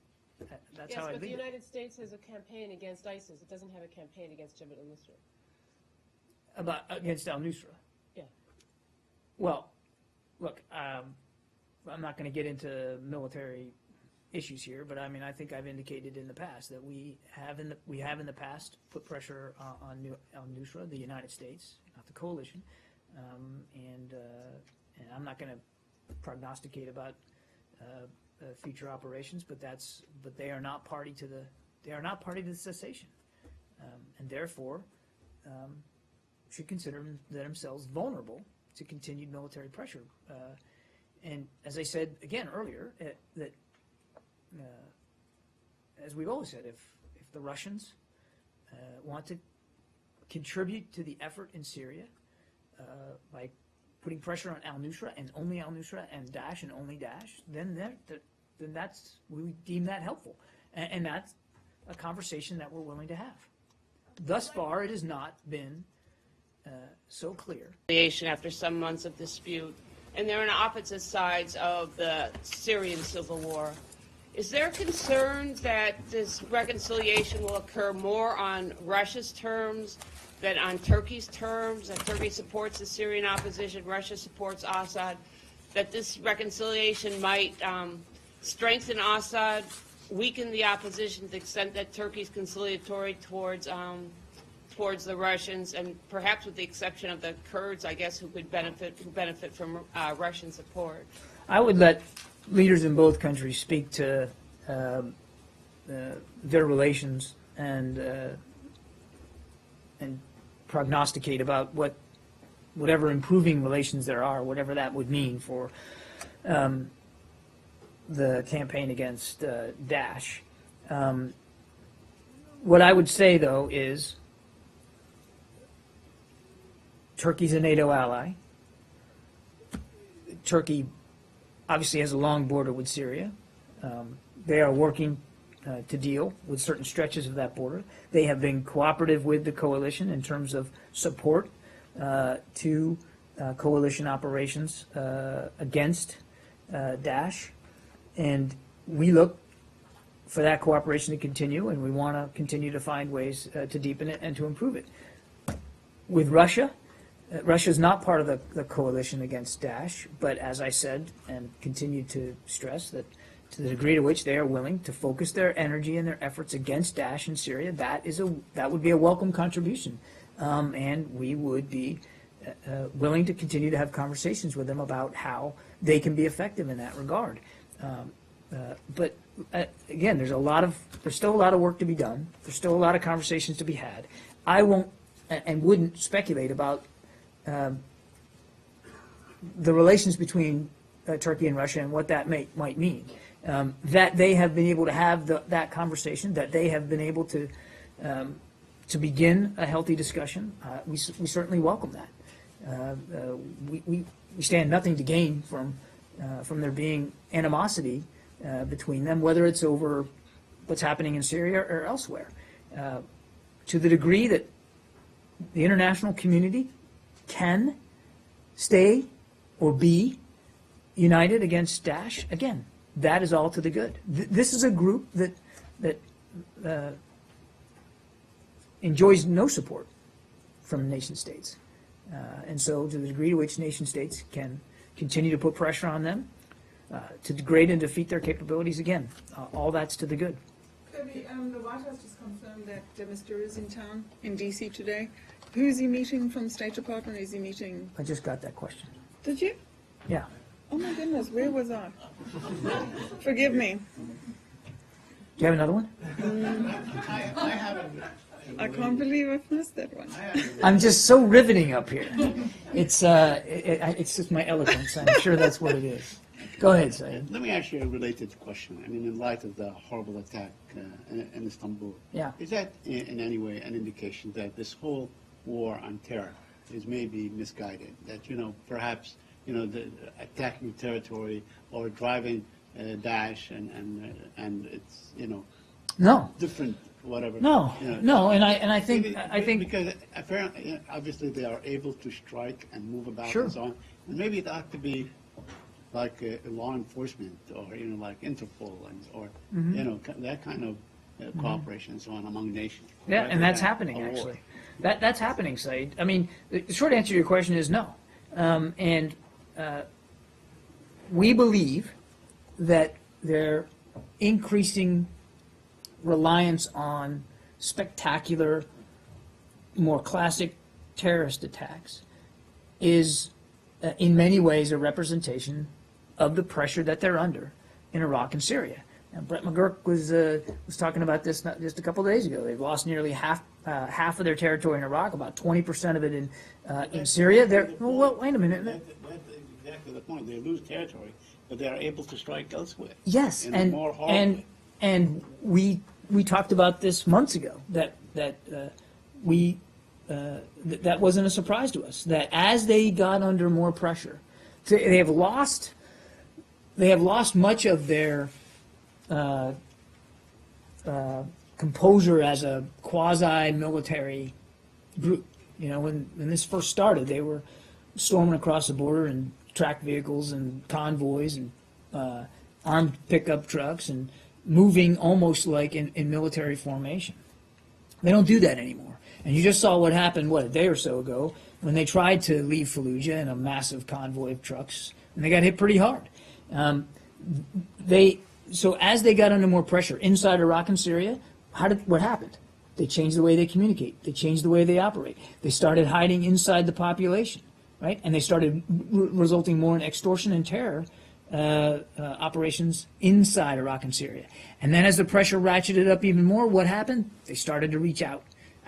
that's yes, how I but the leave it. United States has a campaign against ISIS. It doesn't have a campaign against Jabhat al-Nusra. Against al-Nusra. Yeah. Well, look, I'm not going to get into military issues here, but I mean, I think I've indicated in the past that we have in the past put pressure on al-Nusra, the United States, not the coalition, and I'm not going to prognosticate about future operations, but they are not party to the cessation, and therefore should consider themselves vulnerable to continued military pressure. And as I said again earlier, that as we've always said, if the Russians want to contribute to the effort in Syria by putting pressure on al-Nusra and only al-Nusra and Daesh and only Daesh, then we deem that helpful, and that's a conversation that we're willing to have. Thus far, it has not been so clear. After some months of dispute, and they're on opposite sides of the Syrian civil war. Is there concern that this reconciliation will occur more on Russia's terms than on Turkey's terms, that Turkey supports the Syrian opposition, Russia supports Assad, that this reconciliation might strengthen Assad, weaken the opposition to the extent that Turkey's conciliatory towards towards the Russians, and perhaps with the exception of the Kurds, I guess, who benefit from Russian support? I would let leaders in both countries speak to their relations and prognosticate about whatever improving relations there are, whatever that would mean for the campaign against Daesh. What I would say, though, is Turkey's a NATO ally. Turkey obviously has a long border with Syria. They are working to deal with certain stretches of that border. They have been cooperative with the coalition in terms of support to coalition operations against Daesh. And we look for that cooperation to continue, and we want to continue to find ways to deepen it and to improve it. With Russia, Russia is not part of the coalition against Daesh, but as I said and continue to stress, that to the degree to which they are willing to focus their energy and their efforts against Daesh in Syria, that would be a welcome contribution. And we would be willing to continue to have conversations with them about how they can be effective in that regard. But again, there's still a lot of work to be done. There's still a lot of conversations to be had. I won't and wouldn't speculate about the relations between Turkey and Russia and what that might mean. That they have been able to have that conversation, that they have been able to begin a healthy discussion, we certainly welcome that. We stand nothing to gain from there being animosity between them, whether it's over what's happening in Syria or elsewhere. To the degree that the international community can stay or be united against Daesh, again, that is all to the good. This is a group that enjoys no support from nation states. And so to the degree to which nation states can continue to put pressure on them to degrade and defeat their capabilities, again, all that's to the good. Kirby, the White House just confirmed that Mr. is in town in D.C. today. Who is he meeting from the State Department? Is he meeting? I just got that question. Did you? Yeah. Oh my goodness, where was I? Forgive me. Do you have another one? I can't believe I've missed that one. I'm just so riveting up here. It's just my eloquence. I'm sure that's what it is. Go ahead, Saeed. Let me ask you a related question. I mean, in light of the horrible attack in Istanbul, Yeah. is that in any way an indication that this whole war on terror is maybe misguided? That, perhaps, the attacking territory or driving Daesh and it's, No. different, whatever. No. No. And I think because apparently, obviously, they are able to strike and move about Sure. and so on. And maybe it ought to be like law enforcement or like Interpol or that kind of cooperation and so on among nations. Yeah, rather and that's than happening, a war. actually. That's happening, Saeed. I mean, the short answer to your question is no. And we believe that their increasing reliance on spectacular, more classic terrorist attacks is, in many ways, a representation of the pressure that they're under in Iraq and Syria. And Brett McGurk was talking about this just a couple of days ago. They've lost nearly half of their territory in Iraq, about 20% of it in Syria. Well, wait a minute. That's exactly the point. They lose territory, but they are able to strike elsewhere. Yes, in a more horrible and we talked about this months ago. That wasn't a surprise to us. That as they got under more pressure, they have lost much of their composure as a quasi-military group. When this first started, they were storming across the border in tracked vehicles and convoys and armed pickup trucks and moving almost like in military formation. They don't do that anymore. And you just saw what happened, a day or so ago, when they tried to leave Fallujah in a massive convoy of trucks, and they got hit pretty hard. So as they got under more pressure inside Iraq and Syria, what happened? They changed the way they communicate. They changed the way they operate. They started hiding inside the population, right? And they started resulting more in extortion and terror operations inside Iraq and Syria. And then as the pressure ratcheted up even more, what happened? They started to reach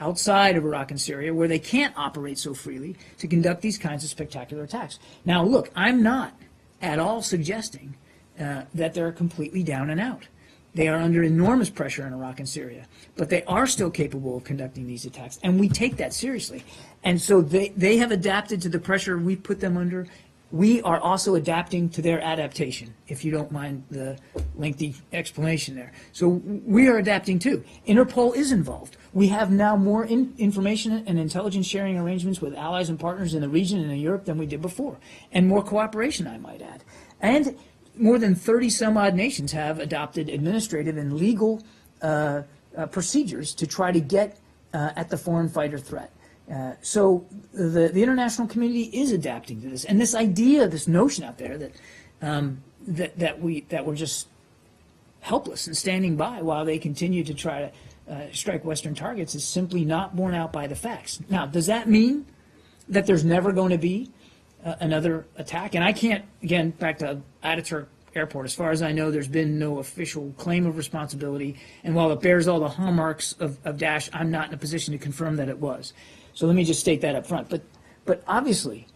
outside of Iraq and Syria, where they can't operate so freely, to conduct these kinds of spectacular attacks. Now, look, I'm not at all suggesting that they're completely down and out. They are under enormous pressure in Iraq and Syria, but they are still capable of conducting these attacks, and we take that seriously. And so they have adapted to the pressure we put them under. We are also adapting to their adaptation, if you don't mind the lengthy explanation there. So we are adapting too. Interpol is involved. We have now more information and intelligence sharing arrangements with allies and partners in the region and in Europe than we did before, and more cooperation, I might add. And more than 30 some odd nations have adopted administrative and legal procedures to try to get at the foreign fighter threat. So the international community is adapting to this, and this idea, this notion out there that we're just helpless and standing by while they continue to try to strike Western targets is simply not borne out by the facts. Now, does that mean that there's never going to be another attack? And I can't, again, back to Ataturk Airport, as far as I know, there's been no official claim of responsibility, and while it bears all the hallmarks of Daesh, I'm not in a position to confirm that it was. So let me just state that up front. But obviously,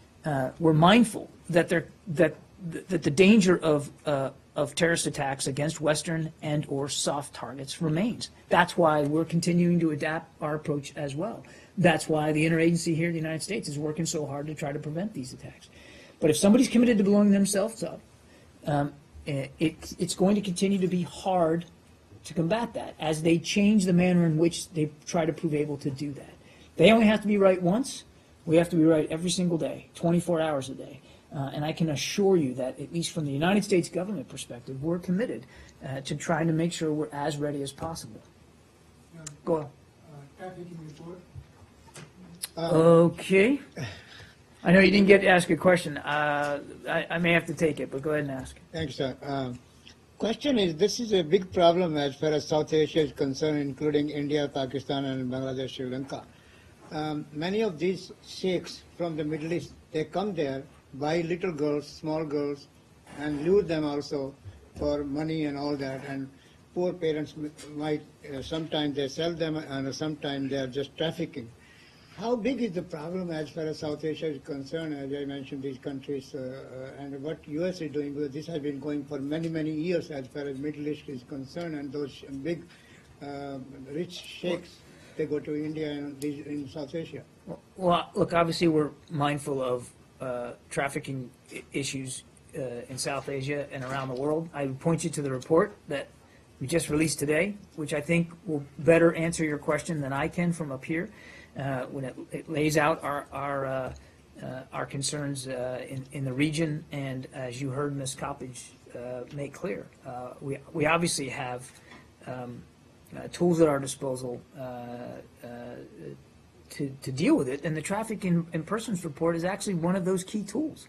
we're mindful that the danger of terrorist attacks against Western and or soft targets remains. That's why we're continuing to adapt our approach as well. That's why the interagency here in the United States is working so hard to try to prevent these attacks. But if somebody's committed to blowing themselves up, it's going to continue to be hard to combat that as they change the manner in which they try to prove able to do that. They only have to be right once. We have to be right every single day, 24 hours a day. And I can assure you that, at least from the United States government perspective, we're committed to trying to make sure we're as ready as possible. Go on. Trafficking report. Okay. I know you didn't get to ask a question. I may have to take it, but go ahead and ask. Thank you, sir. Question is, this is a big problem as far as South Asia is concerned, including India, Pakistan, and Bangladesh, Sri Lanka. Many of these sheikhs from the Middle East, they come there, buy little girls, small girls, and lure them also for money and all that. And poor parents might, sometimes they sell them, and sometimes they are just trafficking. How big is the problem as far as South Asia is concerned, as I mentioned, these countries, and what U.S. is doing? Because this has been going for many, many years as far as Middle East is concerned, and those big rich sheikhs, they go to India and in South Asia. Well, look, obviously we're mindful of trafficking issues in South Asia and around the world. I would point you to the report that we just released today, which I think will better answer your question than I can from up here. When it lays out our concerns in the region, and as you heard Ms. Coppage make clear, we obviously have tools at our disposal to deal with it, and the Trafficking in Persons report is actually one of those key tools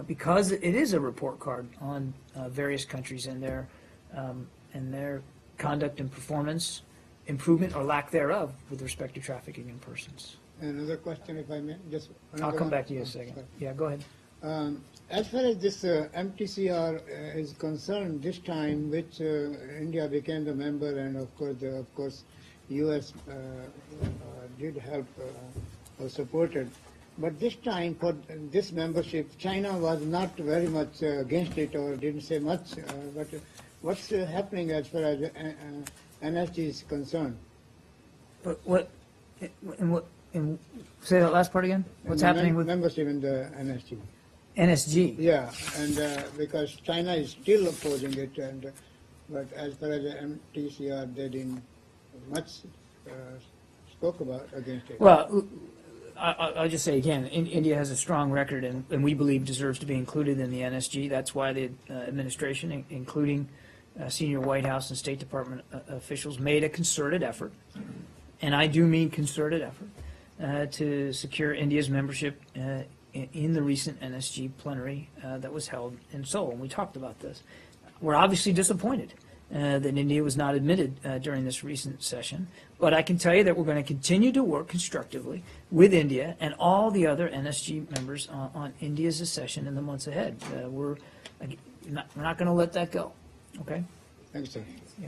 because it is a report card on various countries and their conduct and performance improvement or lack thereof with respect to trafficking in persons. Another question, if I may? Just I'll come back to you in a second. Yeah, go ahead. As far as this MTCR is concerned, this time which India became the member, and of course, U.S. Did help or supported. But this time, for this membership, China was not very much against it or didn't say much. But what's happening as far as NSG is concerned? But say that last part again? What's happening with membership in the NSG? NSG? Yeah, and because China is still opposing it, but as far as the MTCR, they didn't much spoke about against it. Well, I'll just say again, India has a strong record and we believe deserves to be included in the NSG. That's why the administration, including senior White House and State Department officials, made a concerted effort, and I do mean concerted effort, to secure India's membership in the recent NSG plenary that was held in Seoul. And we talked about this. We're obviously disappointed that India was not admitted during this recent session. But I can tell you that we're going to continue to work constructively with India and all the other NSG members on India's accession in the months ahead. We're not going to let that go. Okay? Thanks, sir. Yeah.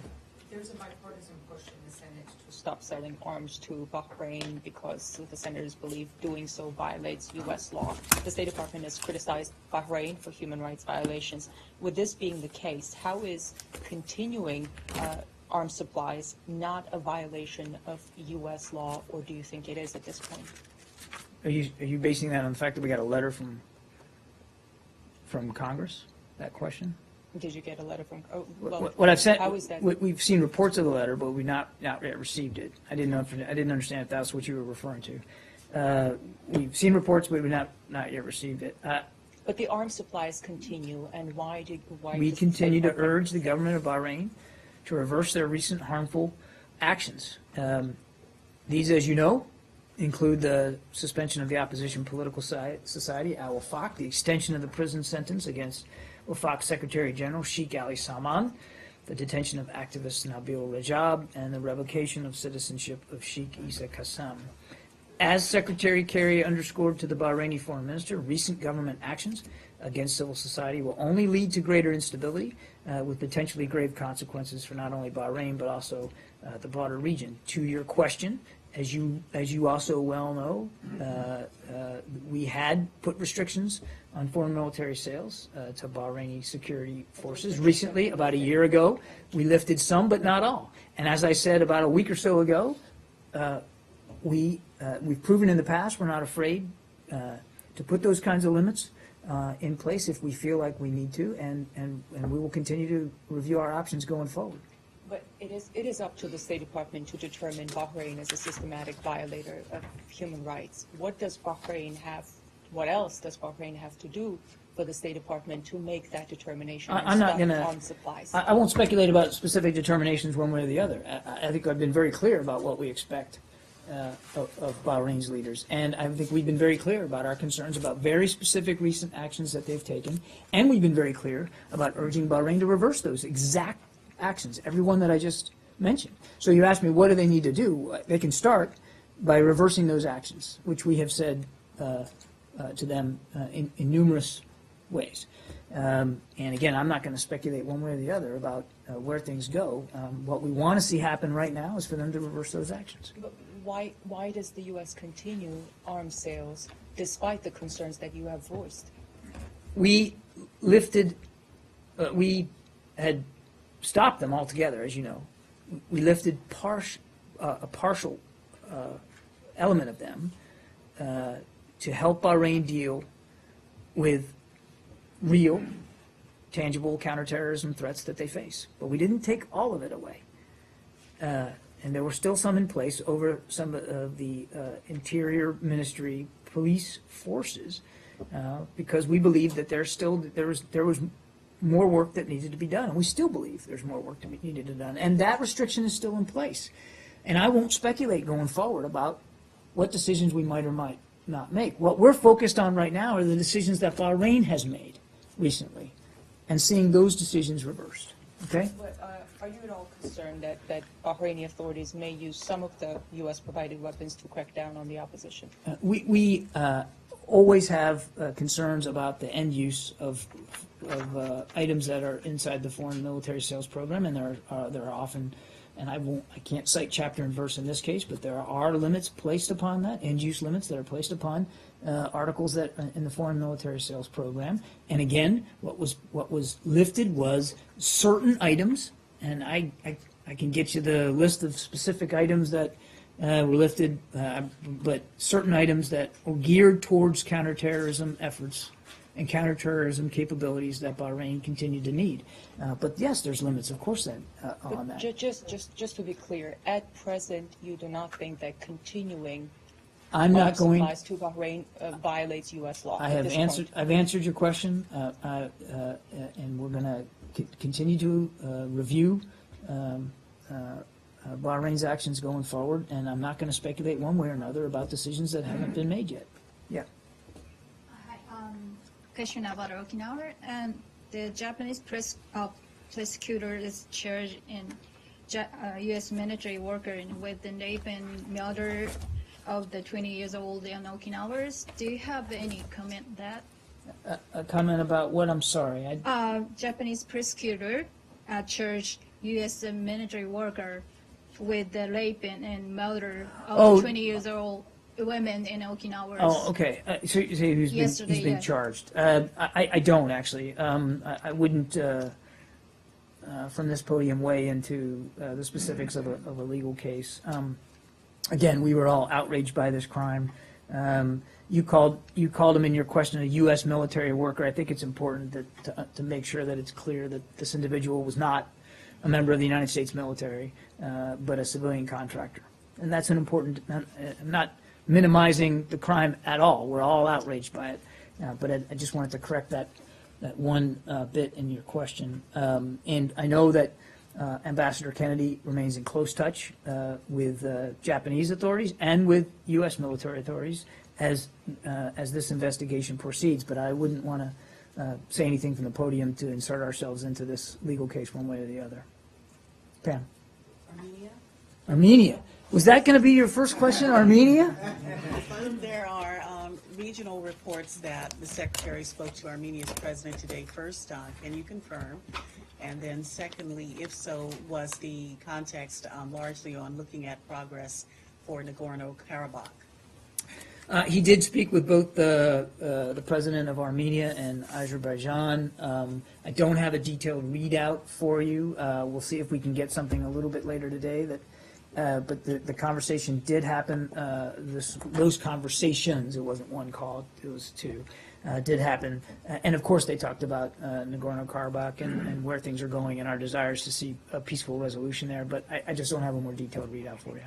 There's a bipartisan push in the Senate to stop selling arms to Bahrain because the senators believe doing so violates U.S. law. The State Department has criticized Bahrain for human rights violations. With this being the case, how is continuing arms supplies not a violation of U.S. law, or do you think it is at this point? Are you basing that on the fact that we got a letter from Congress? That question? Did you get a letter from? Oh, well, what I've said, how is that? we've seen reports of the letter, but we've not yet received it. I didn't understand if that's what you were referring to. We've seen reports, but we've not yet received it. But the arms supplies continue, and why We does the continue State to Department- urge the government of Bahrain to reverse their recent harmful actions. These, as you know, include the suspension of the opposition political society, Al-Wafaq, the extension of the prison sentence against Wafaq Secretary General Sheikh Ali Salman, the detention of activist Nabil Rajab, and the revocation of citizenship of Sheikh Isa Qassam. As Secretary Kerry underscored to the Bahraini foreign minister, recent government actions against civil society will only lead to greater instability, with potentially grave consequences for not only Bahrain but also the broader region. To your question, as you also well know, we had put restrictions on foreign military sales to Bahraini security forces. Recently, about a year ago, we lifted some but not all. And as I said about a week or so ago, we've proven in the past we're not afraid to put those kinds of limits in place if we feel like we need to, and we will continue to review our options going forward. But it is up to the State Department to determine Bahrain as a systematic violator of human rights. What else does Bahrain have to do for the State Department to make that determination? I'm not going to. On supplies. I won't speculate about specific determinations one way or the other. I think I've been very clear about what we expect of Bahrain's leaders, and I think we've been very clear about our concerns about very specific recent actions that they've taken, and we've been very clear about urging Bahrain to reverse those exact actions, every one that I just mentioned. So you asked me, what do they need to do? They can start by reversing those actions, which we have said to them in numerous ways. And again, I'm not going to speculate one way or the other about where things go. What we want to see happen right now is for them to reverse those actions. But why does the U.S. continue arms sales despite the concerns that you have voiced? We had stopped them altogether, as you know. We lifted a partial element of them to help Bahrain deal with real, tangible counterterrorism threats that they face. But we didn't take all of it away. And there were still some in place over some of the Interior Ministry police forces because we believed that there was more work that needed to be done, and we still believe there's more work to be needed to be done. And that restriction is still in place. And I won't speculate going forward about what decisions we might or might not make. What we're focused on right now are the decisions that Bahrain has made recently, and seeing those decisions reversed. Okay? But, are you at all concerned that Bahraini authorities may use some of the U.S.-provided weapons to crack down on the opposition? We always have concerns about the end use of items that are inside the foreign military sales program, and there are often, and I can't cite chapter and verse in this case, but there are limits placed upon that, end use limits that are placed upon articles that in the foreign military sales program. And again, what was lifted was certain items, and I can get you the list of specific items that were lifted, but certain items that were geared towards counterterrorism efforts and counterterrorism capabilities that Bahrain continued to need. But yes, there's limits, of course, on that. Just to be clear, at present, you do not think that continuing supplies to Bahrain violates U.S. law. I've answered your question, and we're going to continue to review Bahrain's actions going forward, and I'm not going to speculate one way or another about decisions that haven't been made yet. Yeah. Hi, question about Okinawa. And the Japanese press prosecutor is charged in U.S. military worker with the rape and murder of the 20 years old in Okinawans. Do you have any comment on that? A comment about what? I'm sorry. Japanese prosecutor charged U.S. military worker with the rape and murder of 20 years old women in Okinawa. Oh, okay. So you say he's been charged. I don't actually. I wouldn't, from this podium, weigh into the specifics of a legal case. Again, we were all outraged by this crime. You called him in your question a U.S. military worker. I think it's important to make sure that it's clear that this individual was not a member of the United States military, but a civilian contractor. And that's an important, I'm not minimizing the crime at all. We're all outraged by it. But I just wanted to correct that one bit in your question. And I know that Ambassador Kennedy remains in close touch with Japanese authorities and with U.S. military authorities as this investigation proceeds. But I wouldn't want to say anything from the podium to insert ourselves into this legal case one way or the other. Pam. Armenia. Was that going to be your first question, Armenia? There are regional reports that the Secretary spoke to Armenia's president today. First, can you confirm? And then secondly, if so, was the context largely on looking at progress for Nagorno-Karabakh? He did speak with both the president of Armenia and Azerbaijan. I don't have a detailed readout for you. We'll see if we can get something a little bit later today. But the conversation did happen. Those conversations, it wasn't one call, it was two, did happen. And of course they talked about Nagorno-Karabakh and where things are going and our desires to see a peaceful resolution there. But I just don't have a more detailed readout for you.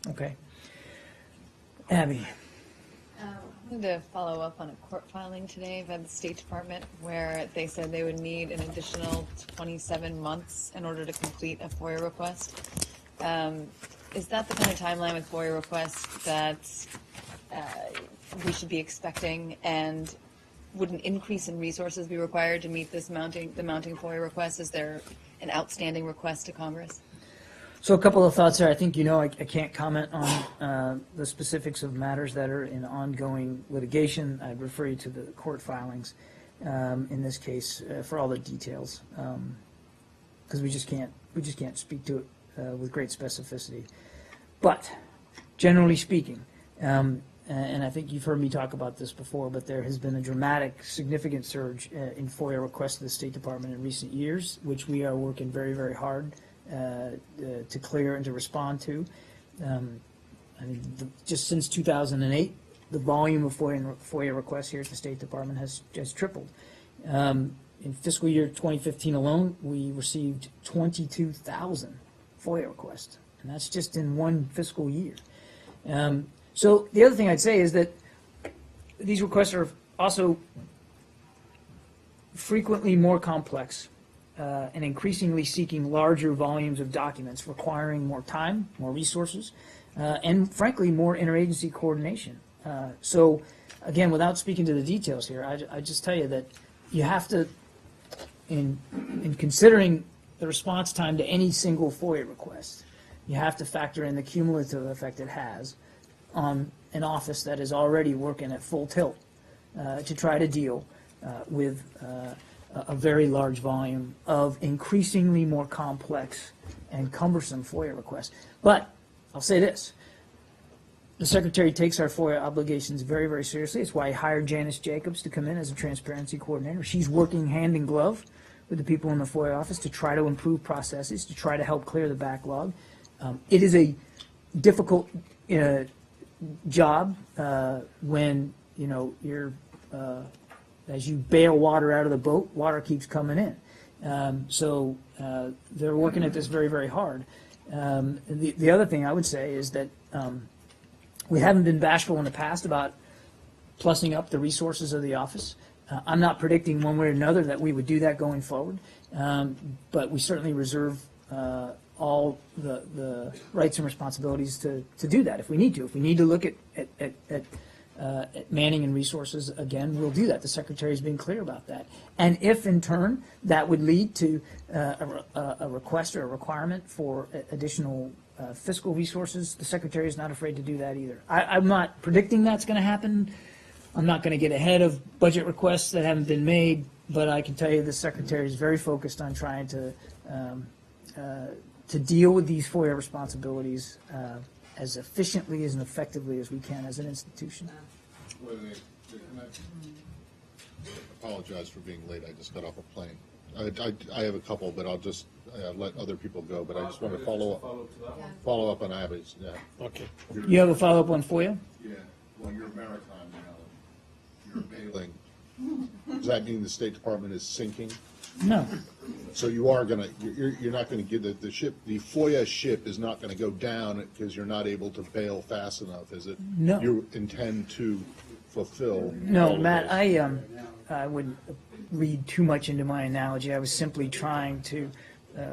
Okay. Abby. I wanted to follow up on a court filing today by the State Department where they said they would need an additional 27 months in order to complete a FOIA request. Is that the kind of timeline with FOIA requests that we should be expecting, and would an increase in resources be required to meet the mounting FOIA request? Is there an outstanding request to Congress? So a couple of thoughts there. I think I can't comment on the specifics of matters that are in ongoing litigation. I'd refer you to the court filings in this case for all the details, because we just can't speak to it with great specificity. But generally speaking, and I think you've heard me talk about this before, but there has been a dramatic, significant surge in FOIA requests to the State Department in recent years, which we are working very, very hard to clear and to respond to. I mean, just since 2008, the volume of FOIA requests here at the State Department has tripled. In fiscal year 2015 alone, we received 22,000 FOIA requests, and that's just in one fiscal year. So the other thing I'd say is that these requests are also frequently more complex and increasingly seeking larger volumes of documents, requiring more time, more resources, and frankly, more interagency coordination. So again, without speaking to the details here, I just tell you that you have to, in considering the response time to any single FOIA request, you have to factor in the cumulative effect it has on an office that is already working at full tilt to try to deal with a very large volume of increasingly more complex and cumbersome FOIA requests. But I'll say this. The Secretary takes our FOIA obligations very, very seriously. It's why I hired Janice Jacobs to come in as a transparency coordinator. She's working hand in glove with the people in the FOIA office to try to improve processes, to try to help clear the backlog. It is a difficult job when, you're as you bail water out of the boat, water keeps coming in. So they're working at this very, very hard. The other thing I would say is that we haven't been bashful in the past about plussing up the resources of the office. I'm not predicting one way or another that we would do that going forward, but we certainly reserve all the rights and responsibilities to do that if we need to. If we need to look at manning and resources, again, we'll do that. The Secretary's been clear about that. And if, in turn, that would lead to a request or a requirement for additional fiscal resources, the Secretary is not afraid to do that either. I'm not predicting that's going to happen. I'm not going to get ahead of budget requests that haven't been made, but I can tell you the Secretary is very focused on trying to deal with these FOIA responsibilities as efficiently and effectively as we can as an institution. Wait, I apologize for being late. I just got off a plane. I have a couple, but I'll just let other people go. But I just want to follow up on Abby's. Yeah. Okay. You have a follow-up on FOIA? Yeah. Well, you're maritime now. You're bailing. Does that mean the State Department is sinking? No. So you are going to, you're not going to get the ship, the FOIA ship is not going to go down because you're not able to bail fast enough, is it? No. You intend to fulfill. No, Matt, I wouldn't read too much into my analogy. I was simply trying to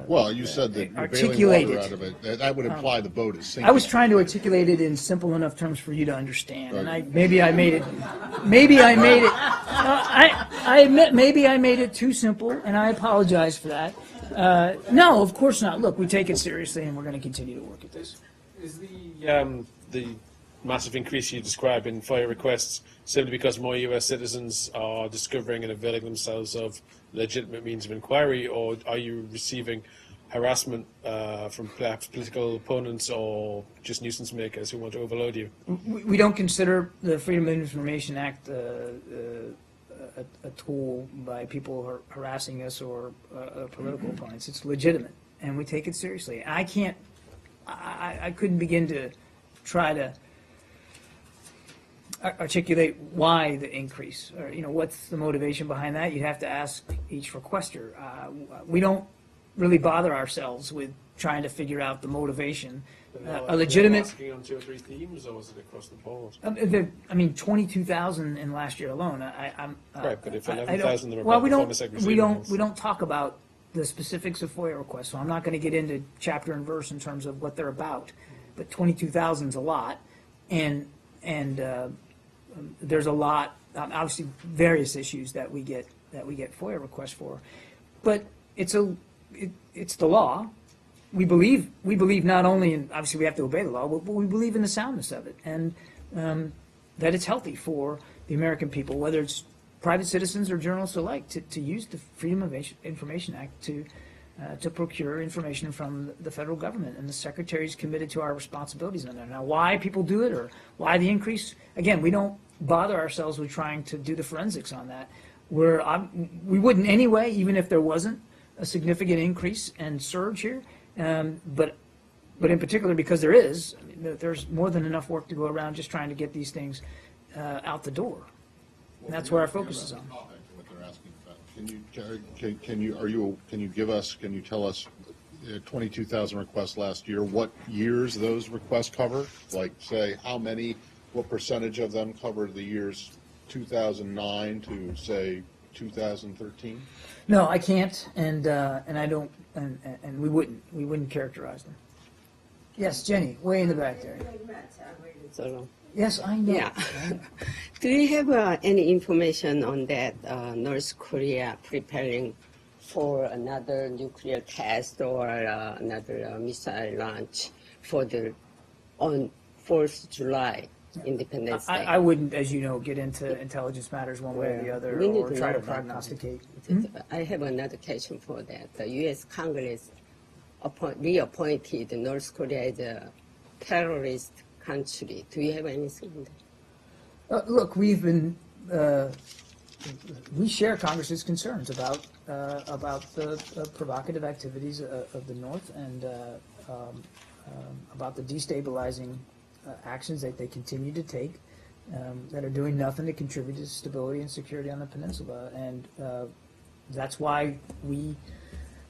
well, you said that you're bailing articulate water it. out of it. That would imply the boat is sinking. I was trying to articulate it in simple enough terms for you to understand, and maybe I made it. I admit maybe I made it too simple, and I apologize for that. No, of course not. Look, we take it seriously, and we're going to continue to work at this. Is the massive increase you describe in FOIA requests simply because more U.S. citizens are discovering and availing themselves of legitimate means of inquiry, or are you receiving harassment from perhaps political opponents or just nuisance makers who want to overload you? We don't consider the Freedom of Information Act a tool by people harassing us or political opponents. It's legitimate, and we take it seriously. I couldn't begin to try to articulate why the increase, or what's the motivation behind that. You'd have to ask each requester. We don't really bother ourselves with trying to figure out the motivation. A legitimate. Asking on 2 or 3 themes, or was it across the board? 22,000 in last year alone. Right, but if 11,000 are well, we don't talk about the specifics of FOIA requests, so I'm not going to get into chapter and verse in terms of what they're about. But 22,000 is a lot, and there's a lot, obviously, various issues that we get FOIA requests for, but it's the law. We believe not only in, obviously we have to obey the law, but we believe in the soundness of it, and that it's healthy for the American people, whether it's private citizens or journalists alike, to use the Freedom of Information Act to procure information from the federal government, and the Secretary's committed to our responsibilities on that. Now, why people do it or why the increase, again, we don't bother ourselves with trying to do the forensics on that. We wouldn't anyway, even if there wasn't a significant increase and surge here, but in particular because there is, there's more than enough work to go around just trying to get these things out the door. And that's where our focus is on. What they're asking about. Can you tell us 22,000 requests last year, what years those requests cover? Like, say, what percentage of them cover the years 2009 to, say, 2013? No, I can't, and I don't, and we wouldn't characterize them. Yes, Jenny, way in the back there. Yes, I know. Yeah. Do you have any information on that North Korea preparing for another nuclear test or another missile launch on 4th July, Independence Day? I wouldn't, as you know, get into intelligence matters one way or the other, or try to prognosticate. I have another question for that. The U.S. Congress reappointed North Korea as a terrorist country. Do you have anything on that? Look, we share Congress's concerns about the provocative activities of the North and about the destabilizing actions that they continue to take that are doing nothing to contribute to stability and security on the peninsula. And that's why we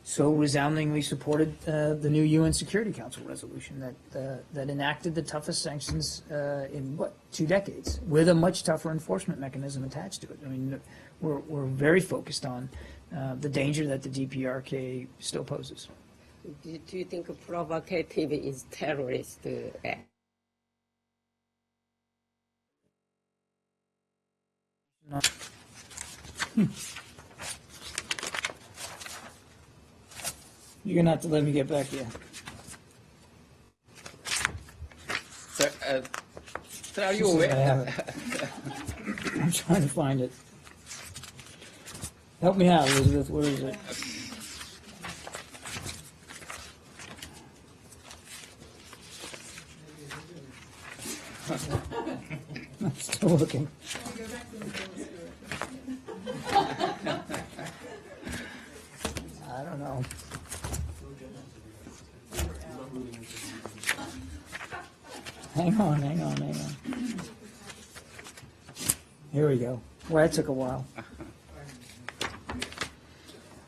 so resoundingly supported the new UN Security Council resolution that enacted the toughest sanctions in 2 decades, with a much tougher enforcement mechanism attached to it. I mean, we're very focused on the danger that the DPRK still poses. Do you think provocative is terrorist act? You're going to have to let me get back to you. Sir, are you I aware? have it. I'm trying to find it. Help me out, Elizabeth. Where is it? I'm still looking. I don't know. Hang on. Here we go. Well, that took a while.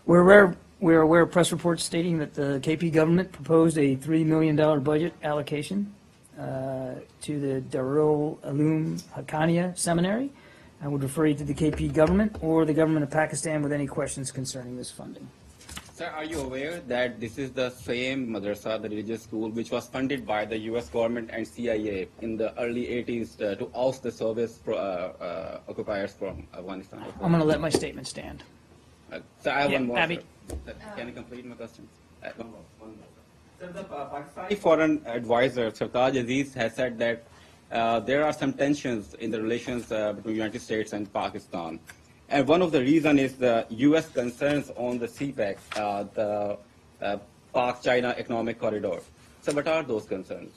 We're aware of press reports stating that the KP government proposed a $3 million budget allocation to the Darul Uloom Haqqaniya Seminary. I would refer you to the KP government or the government of Pakistan with any questions concerning this funding. Sir, are you aware that this is the same madrasa, the religious school, which was funded by the U.S. government and CIA in the early 80s to oust the Soviet occupiers from Afghanistan? I'm going to let my statement stand. Sir, I have one more. Abby. Sir. Can you complete my questions? One more. Sir, the Pakistani foreign advisor, Sartaj Aziz, has said that there are some tensions in the relations between the United States and Pakistan. And one of the reasons is the U.S. concerns on the CPEC, the Pak-China Economic Corridor. So what are those concerns?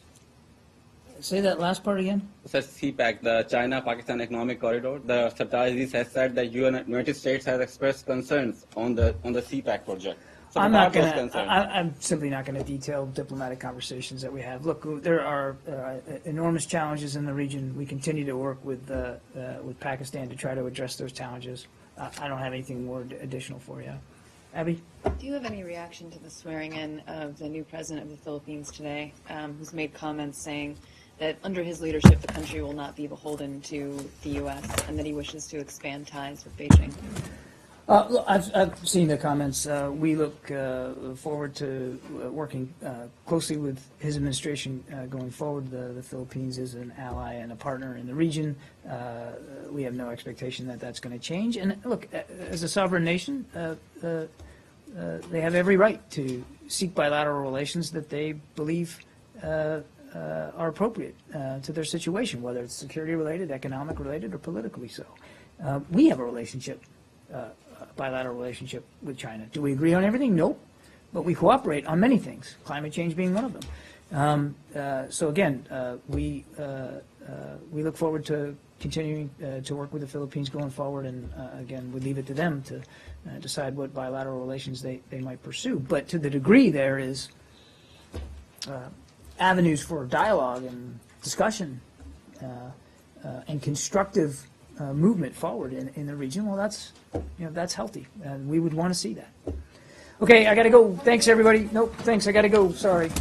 Say that last part again. It says CPEC, the China-Pakistan Economic Corridor. The Sartaj Aziz has said that United States has expressed concerns on the CPEC project. So I'm simply not going to detail diplomatic conversations that we have. Look, there are enormous challenges in the region. We continue to work with Pakistan to try to address those challenges. I don't have anything more additional for you. Abby? Do you have any reaction to the swearing in of the new president of the Philippines today, who's made comments saying that under his leadership the country will not be beholden to the U.S. and that he wishes to expand ties with Beijing? Look, I've seen the comments. We look forward to working closely with his administration going forward. The Philippines is an ally and a partner in the region. We have no expectation that that's going to change. And look, as a sovereign nation, they have every right to seek bilateral relations that they believe are appropriate to their situation, whether it's security related, economic related, or politically so. We have a relationship. Bilateral relationship with China. Do we agree on everything? Nope. But we cooperate on many things, climate change being one of them. So again, we look forward to continuing to work with the Philippines going forward, and again, we leave it to them to decide what bilateral relations they might pursue. But to the degree there is avenues for dialogue and discussion and constructive movement forward in the region, well, that's healthy, and we would want to see that. Okay, I got to go. Thanks, everybody. Nope, thanks. I got to go. Sorry.